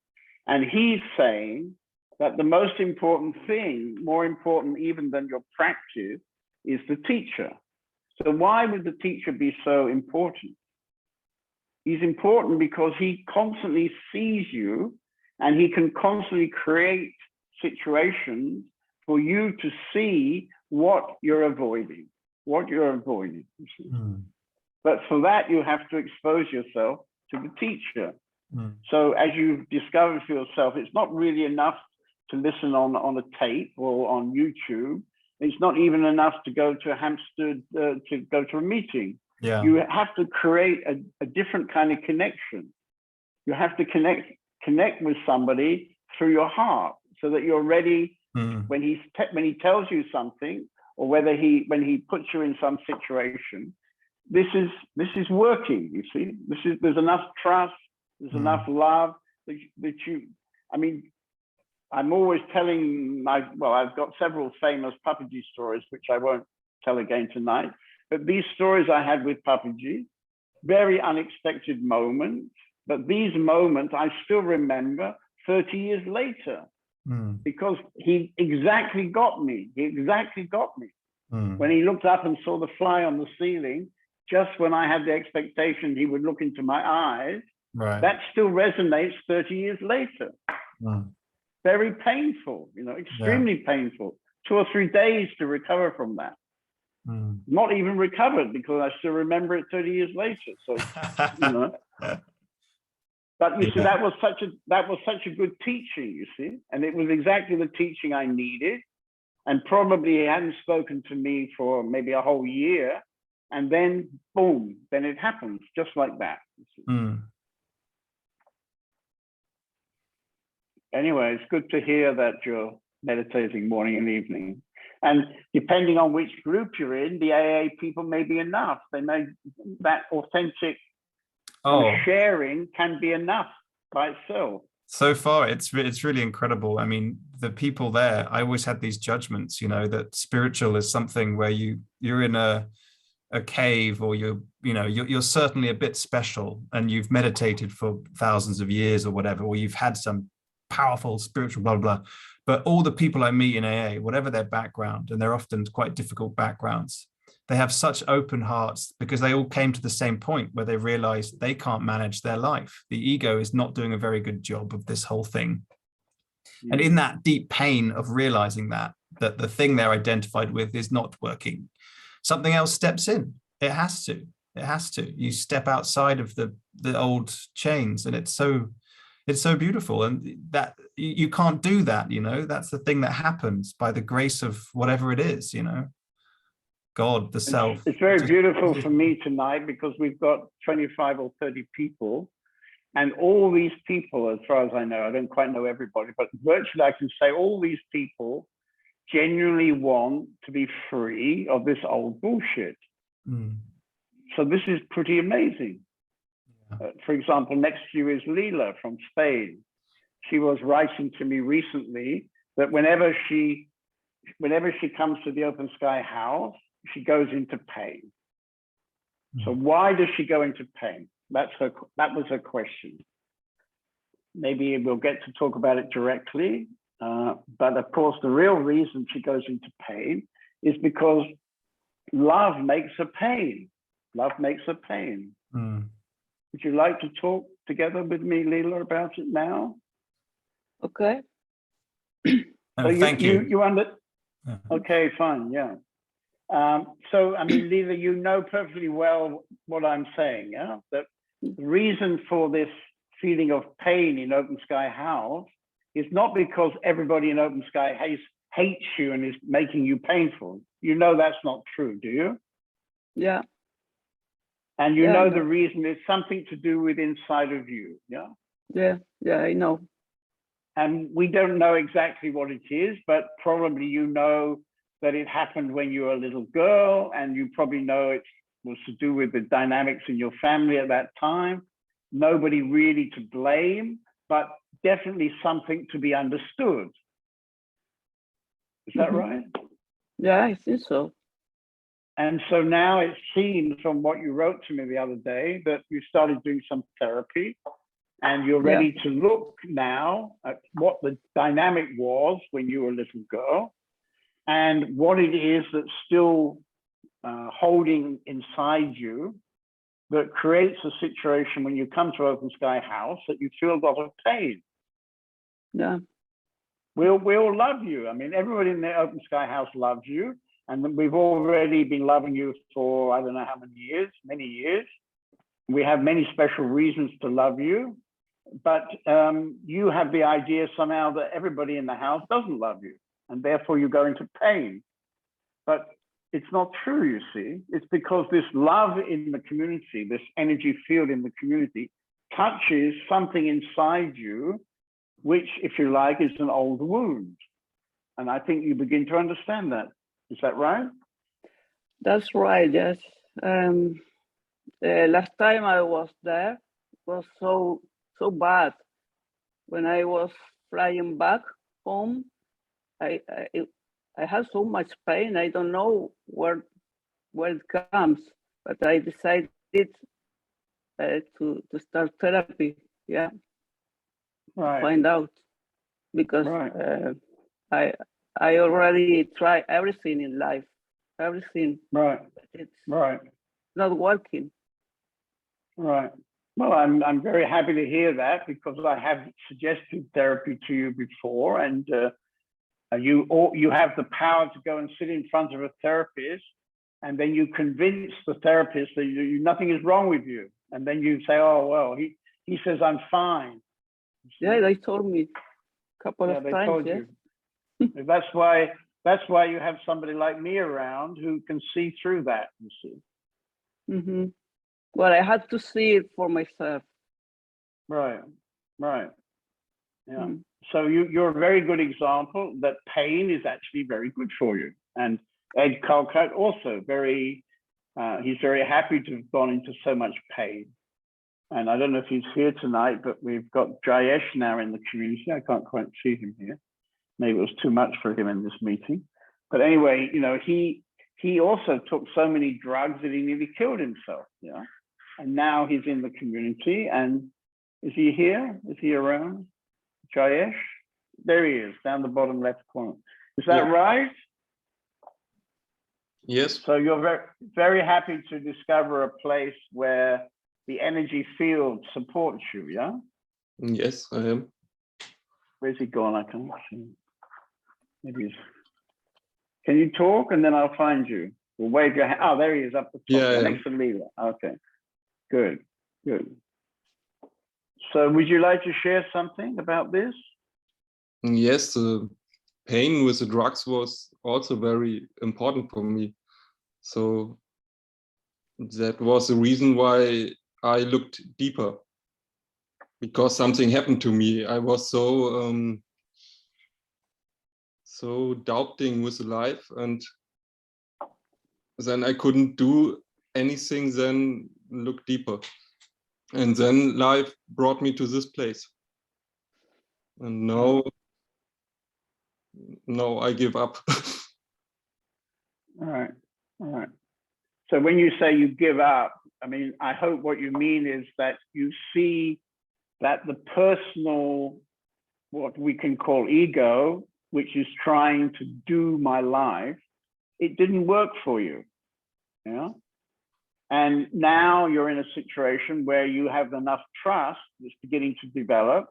And he's saying that the most important thing, more important even than your practice, is the teacher. So why would the teacher be so important? He's important because he constantly sees you and he can constantly create situations for you to see what you're avoiding, you see. Mm. But for that, you have to expose yourself to the teacher. Mm. So as you've discovered for yourself, it's not really enough to listen on a tape or on YouTube. It's not even enough to go to Hampstead, to go to a meeting. Yeah. You have to create a different kind of connection. You have to connect with somebody through your heart so that you're ready when he tells you something, or when he puts you in some situation. This is working, you see. There's enough trust, there's enough love that you, I mean, I'm always telling I've got several famous Papaji stories, which I won't tell again tonight, but these stories I had with Papaji, very unexpected moments, but these moments I still remember 30 years later, because he exactly got me. When he looked up and saw the fly on the ceiling, just when I had the expectation he would look into my eyes, Right. that still resonates 30 years later. Very painful, you know, extremely painful. 2 or 3 days to recover from that. Not even recovered because I still remember it 30 years later. So, you know. But you see, that was such a good teaching, you see, and it was exactly the teaching I needed. And probably he hadn't spoken to me for maybe a whole year, and then boom, then it happens just like that. Anyway, it's good to hear that you're meditating morning and evening. And depending on which group you're in, the AA people may be enough. They may, that authentic sharing can be enough by itself. So far, it's really incredible. I mean, the people there, I always had these judgments, you know, that spiritual is something where you're in a cave, or you're certainly a bit special, and you've meditated for thousands of years or whatever, or you've had some powerful spiritual blah blah. But all the people I meet in AA, whatever their background, and they're often quite difficult backgrounds, they have such open hearts because they all came to the same point where they realized they can't manage their life. The ego is not doing a very good job of this whole thing. And in that deep pain of realizing that the thing they're identified with is not working, something else steps in. It has to. You step outside of the old chains, and it's so beautiful. And that you can't do that, you know. That's the thing that happens by the grace of whatever it is, you know. God, the self. It's very beautiful for me tonight because we've got 25 or 30 people, and all these people, as far as I know, I don't quite know everybody, but virtually I can say all these people genuinely want to be free of this old bullshit. So this is pretty amazing. For example, next to you is Leela from Spain. She was writing to me recently that whenever she comes to the Open Sky house, she goes into pain. So why does she go into pain? That was her question. maybe we'll get to talk about it directly. But of course, the real reason she goes into pain is because love makes her pain. Love makes her pain. Mm. Would you like to talk together with me, Leela, about it now? Okay. So Thank you. Yeah. Okay, fine, yeah. So, I mean, Leela, you know perfectly well what I'm saying, yeah? That the reason for this feeling of pain in Open Sky House is not because everybody in Open Sky hates you and is making you painful. You know that's not true, do you? Yeah. And you Yeah, I know know. the reason is something to do with inside of you, yeah? Yeah. Yeah. I know. And we don't know exactly what it is, but probably you know that it happened when you were a little girl, and you probably know it was to do with the dynamics in your family at that time. Nobody really to blame, but definitely something to be understood. Is that Mhm. right? Yeah, I think so. And so now it seems from what you wrote to me the other day that you started doing some therapy, and you're ready to look now at what the dynamic was when you were a little girl and what it is that's still holding inside you that creates a situation when you come to Open Sky House that you feel a lot of pain. Yeah. We all love you. I mean, everybody in the Open Sky House loves you. And we've already been loving you for, I don't know how many years. We have many special reasons to love you. But you have the idea somehow that everybody in the house doesn't love you, and therefore you go into pain. But it's not true, you see. It's because this love in the community, this energy field in the community, touches something inside you, which, if you like, is an old wound. And I think you begin to understand that. Is that right? That's right. Yes. Last time I was there was so bad. When I was flying back home, I had so much pain. I don't know where it comes, but I decided to start therapy. Yeah, Right. find out, because Right. I already tried everything in life, everything. Right. But it's Right. not working. Right. Well, I'm very happy to hear that, because I have suggested therapy to you before, and you have the power to go and sit in front of a therapist, and then you convince the therapist that nothing is wrong with you, and then you say, "Oh well, he says I'm fine." Yeah, they told me a couple of they times. told Yeah. you. That's why you have somebody like me around who can see through that. You see. Mm-hmm. Well, I had to see it for myself. Right. Right. Yeah. Mm. So you're a very good example that pain is actually very good for you. And Ed Colcott also he's very happy to have gone into so much pain. And I don't know if he's here tonight, but we've got Jayesh now in the community. I can't quite see him here. Maybe it was too much for him in this meeting. But anyway, he also took so many drugs that he nearly killed himself. Yeah. And now he's in the community. And is he here? Is he around? Jayesh? There he is, down the bottom left corner. Is that right? Yes. So you're very, very happy to discover a place where the energy field supports you, yeah? Yes, I am. Where's he gone? I can't see. Maybe he's... Can you talk and then I'll find you? We'll wave your hand. Oh, there he is up the top, Yeah, next to Leela. Okay, good, good. So would you like to share something about this? Yes, the pain with the drugs was also very important for me. So that was the reason why I looked deeper, because something happened to me. I was so doubting with life, and then I couldn't do anything then look deeper. And then life brought me to this place. And now I give up. All right, all right. So when you say you give up, I mean, I hope what you mean is that you see that the personal, what we can call ego, which is trying to do my life, it didn't work for you. Yeah. And now you're in a situation where you have enough trust that's beginning to develop,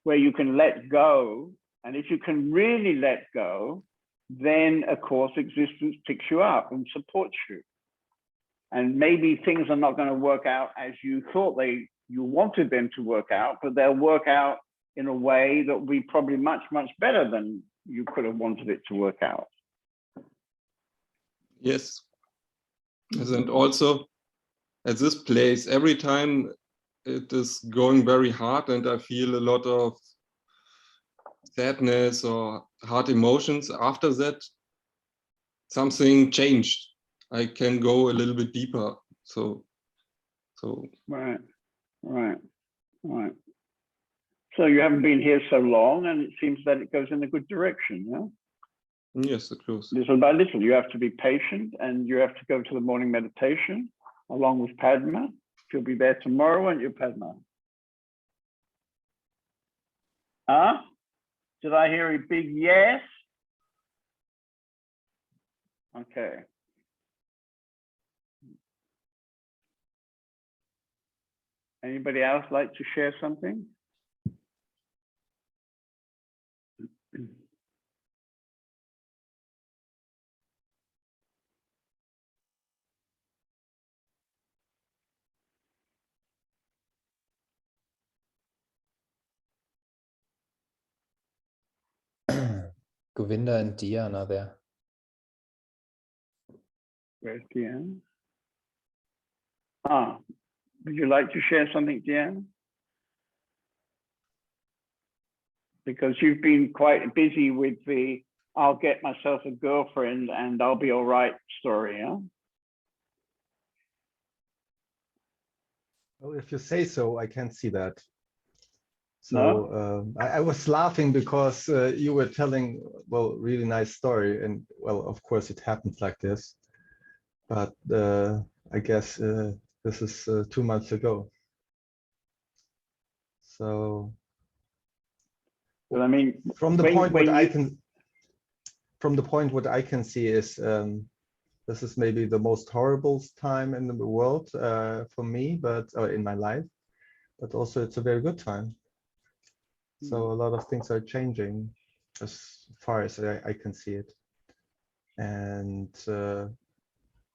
where you can let go. And if you can really let go, then of course existence picks you up and supports you. And maybe things are not going to work out as you thought you wanted them to work out, but they'll work out in a way that will be probably much, much better than you could have wanted it to work out. Yes. And also at this place, every time it is going very hard and I feel a lot of sadness or hard emotions, after that, something changed. I can go a little bit deeper. So. Right. So you haven't been here so long, and it seems that it goes in a good direction, yeah? Yes, it goes. Little by little, you have to be patient, and you have to go to the morning meditation along with Padma. She'll be there tomorrow, won't you, Padma? Huh? Did I hear a big yes? Okay. Anybody else like to share something? Govinda and Diane are there. Where's Deanne? Ah, would you like to share something, Deanne? Because you've been quite busy with the I'll get myself a girlfriend and I'll be all right story, yeah? Well, if you say so, I can see that. So No? I was laughing because you were telling, well, really nice story. And well, of course it happens like this. But I guess this is 2 months ago. So But I mean, from the point what I can see is this is maybe the most horrible time in the world for me, but in my life, but also it's a very good time. So a lot of things are changing as far as I can see it. And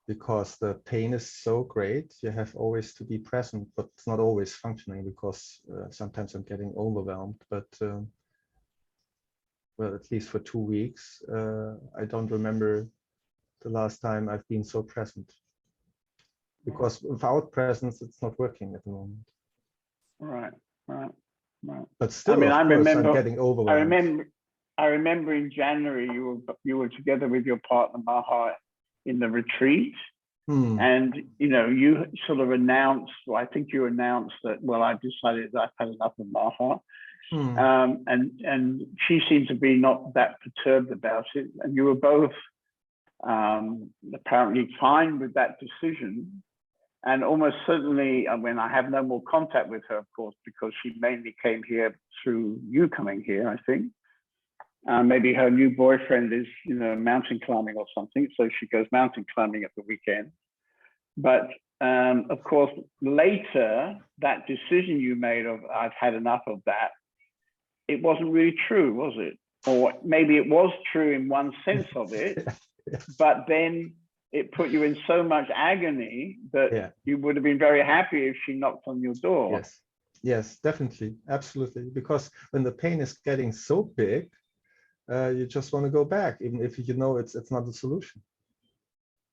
because the pain is so great, you have always to be present, but it's not always functioning because sometimes I'm getting overwhelmed. But well, at least for 2 weeks, I don't remember the last time I've been so present. Because without presence, it's not working at the moment. Right. But still, I mean, of course, I'm getting overwhelmed. I remember in January you were together with your partner Maha in the retreat, and you sort of announced. Well, I think you announced that. Well, I decided that I've had enough of Maha, and she seemed to be not that perturbed about it, and you were both apparently fine with that decision. And almost certainly, I mean, I have no more contact with her, of course, because she mainly came here through you coming here, I think. Maybe her new boyfriend is, mountain climbing or something, so she goes mountain climbing at the weekend. But of course, later, that decision you made of I've had enough of that, it wasn't really true, was it? Or maybe it was true in one sense of it, but then it put you in so much agony that you would have been very happy if she knocked on your door. Yes, definitely, absolutely. Because when the pain is getting so big, you just want to go back, even if you know it's not a solution.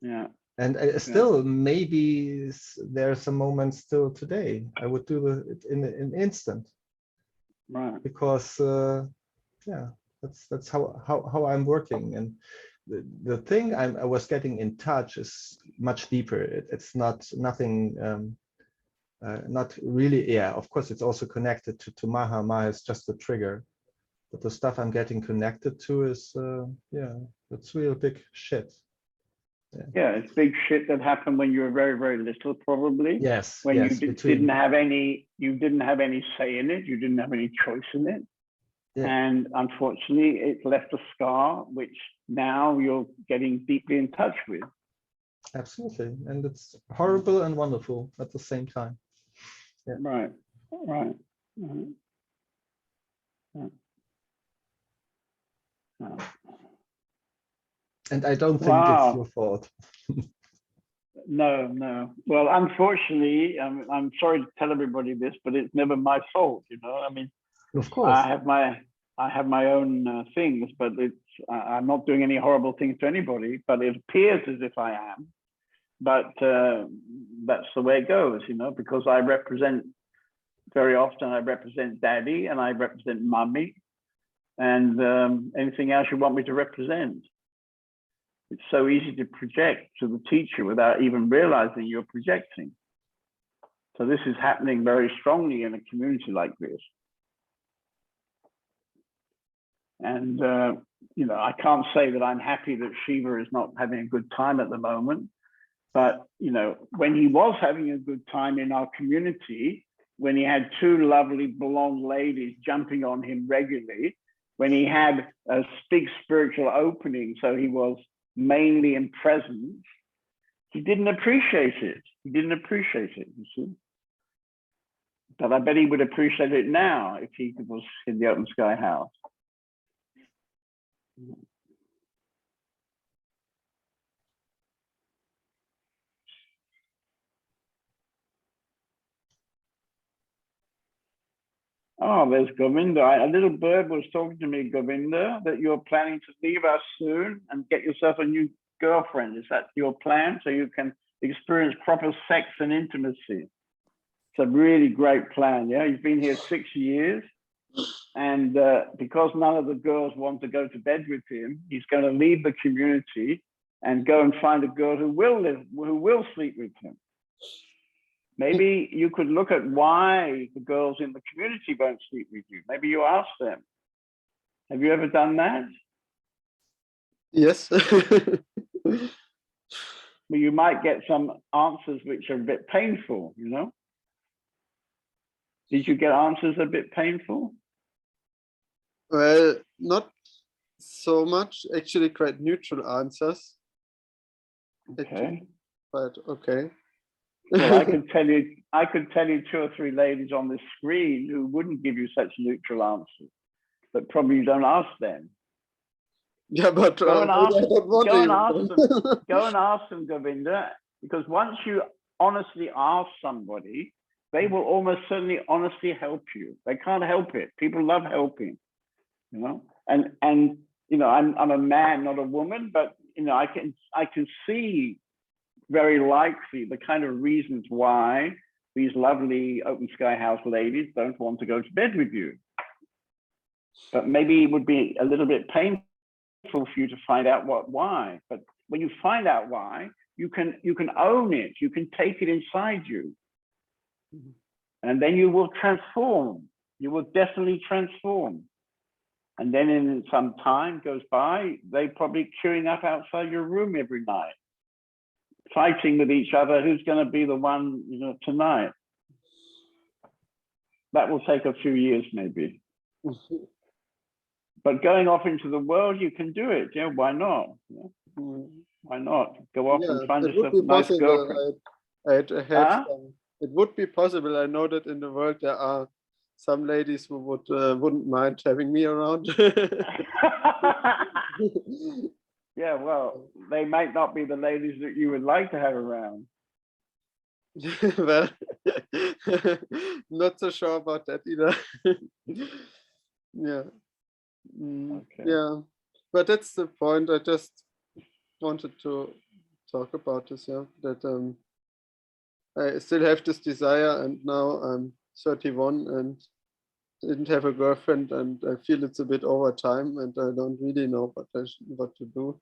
Yeah. And still, maybe there are some moments still today I would do it in an instant. Right. Because that's how I'm working. And the thing I was getting in touch is much deeper. It's nothing, not really. Yeah, of course, it's also connected to Maha. Maha is just a trigger, but the stuff I'm getting connected to is, it's real big shit. Yeah, it's big shit that happened when you were very, very little, probably. Yes, When yes, you didn't have any say in it. You didn't have any choice in it. Yeah. And unfortunately, it left a scar, which now you're getting deeply in touch with. Absolutely, and it's horrible and wonderful at the same time. Yeah. Right, right. Mhm. Yeah. Yeah. And I don't think it's your fault. No, no. Well, unfortunately, I'm sorry to tell everybody this, but it's never my fault. You know, I mean, Of course. I have my own things, but I'm not doing any horrible things to anybody. But it appears as if I am. But that's the way it goes, you know, because I represent, very often I represent daddy and I represent mummy and anything else you want me to represent. It's so easy to project to the teacher without even realizing you're projecting. So this is happening very strongly in a community like this. And, you know, I can't say that I'm happy that Shiva is not having a good time at the moment. But, you know, when he was having a good time in our community, when he had two lovely blonde ladies jumping on him regularly, when he had a big spiritual opening, so he was mainly in presence, he didn't appreciate it. He didn't appreciate it, you see. But I bet he would appreciate it now if he was in the Open Sky House. Oh, there's Govinda. A little bird was talking to me, Govinda, that you're planning to leave us soon and get yourself a new girlfriend. Is that your plan? So you can experience proper sex and intimacy. It's a really great plan. Yeah, you've been here 6 years. And because none of the girls want to go to bed with him, he's going to leave the community and go and find a girl who will sleep with him. Maybe you could look at why the girls in the community won't sleep with you. Maybe you ask them. Have you ever done that? Yes. Well, you might get some answers which are a bit painful, you know? Did you get answers a bit painful? Well, not so much, actually quite neutral answers. Okay. But okay. Well, I could tell you 2 or 3 ladies on this screen who wouldn't give you such neutral answers, but probably you don't ask them. Yeah, but go and ask them, Govinda, because once you honestly ask somebody, they will almost certainly honestly help you. They can't help it. People love helping, you know. And you know, I'm a man, not a woman, but you know, I can see very likely the kind of reasons why these lovely Open Sky House ladies don't want to go to bed with you. But maybe it would be a little bit painful for you to find out why. But when you find out why, you can own it. You can take it inside you, and then you will transform. You will definitely transform. And then in some time goes by, they probably queuing up outside your room every night, fighting with each other, who's going to be the one, you know, tonight. That will take a few years, maybe. But going off into the world, you can do it. Yeah, why not? Yeah. Why not go off and find yourself a nice girlfriend? It would be possible. I know that in the world there are some ladies who wouldn't mind having me around. Yeah, well, they might not be the ladies that you would like to have around. Well, not so sure about that either. Yeah. Okay. Yeah, but that's the point. I just wanted to talk about this, yeah, that I still have this desire, and now I'm 31 and didn't have a girlfriend, and I feel it's a bit over time, and I don't really know what to do.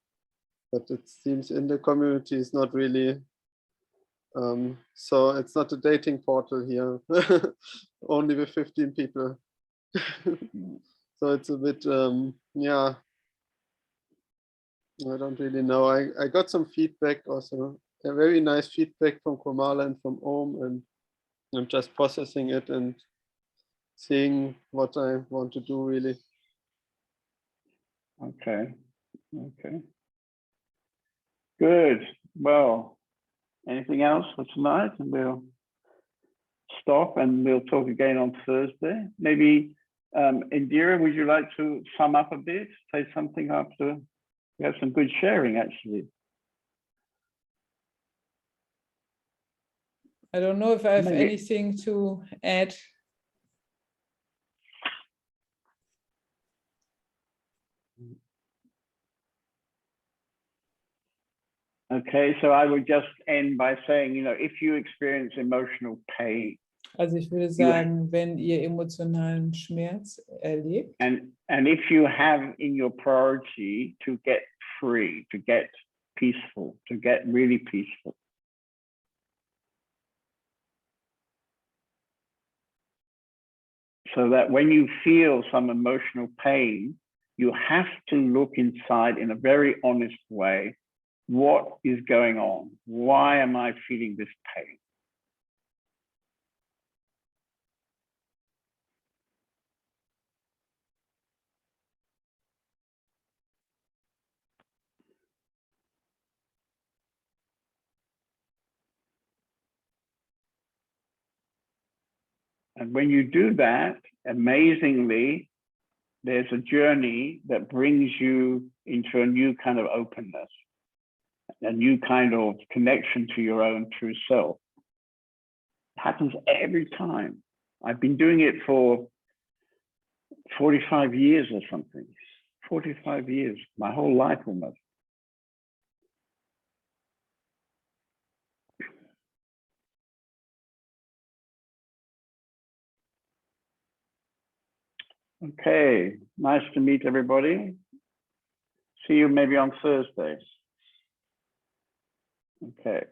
But it seems in the community is not really, so it's not a dating portal here, only with 15 people. So it's a bit, yeah, I don't really know. I got some feedback also, a very nice feedback from Komala and from Om, and I'm just processing it and seeing what I want to do really. Okay. Okay. Good. Well, anything else for tonight? And we'll stop and we'll talk again on Thursday. Maybe Indira, would you like to sum up a bit? Say something after? We have some good sharing actually. I don't know if I have Maybe. anything to add. Okay, so I would just end by saying, you know, if you experience emotional pain, Also ich würde sagen, wenn ihr emotionalen Schmerz erlebt and if you have in your priority to get free, to get peaceful, to get really peaceful, so that when you feel some emotional pain, you have to look inside in a very honest way. What is going on? Why am I feeling this pain? And when you do that, amazingly, there's a journey that brings you into a new kind of openness, a new kind of connection to your own true self. It happens every time. I've been doing it for 45 years or something. 45 years, my whole life almost. Okay, nice to meet everybody. See you maybe on Thursday. Okay.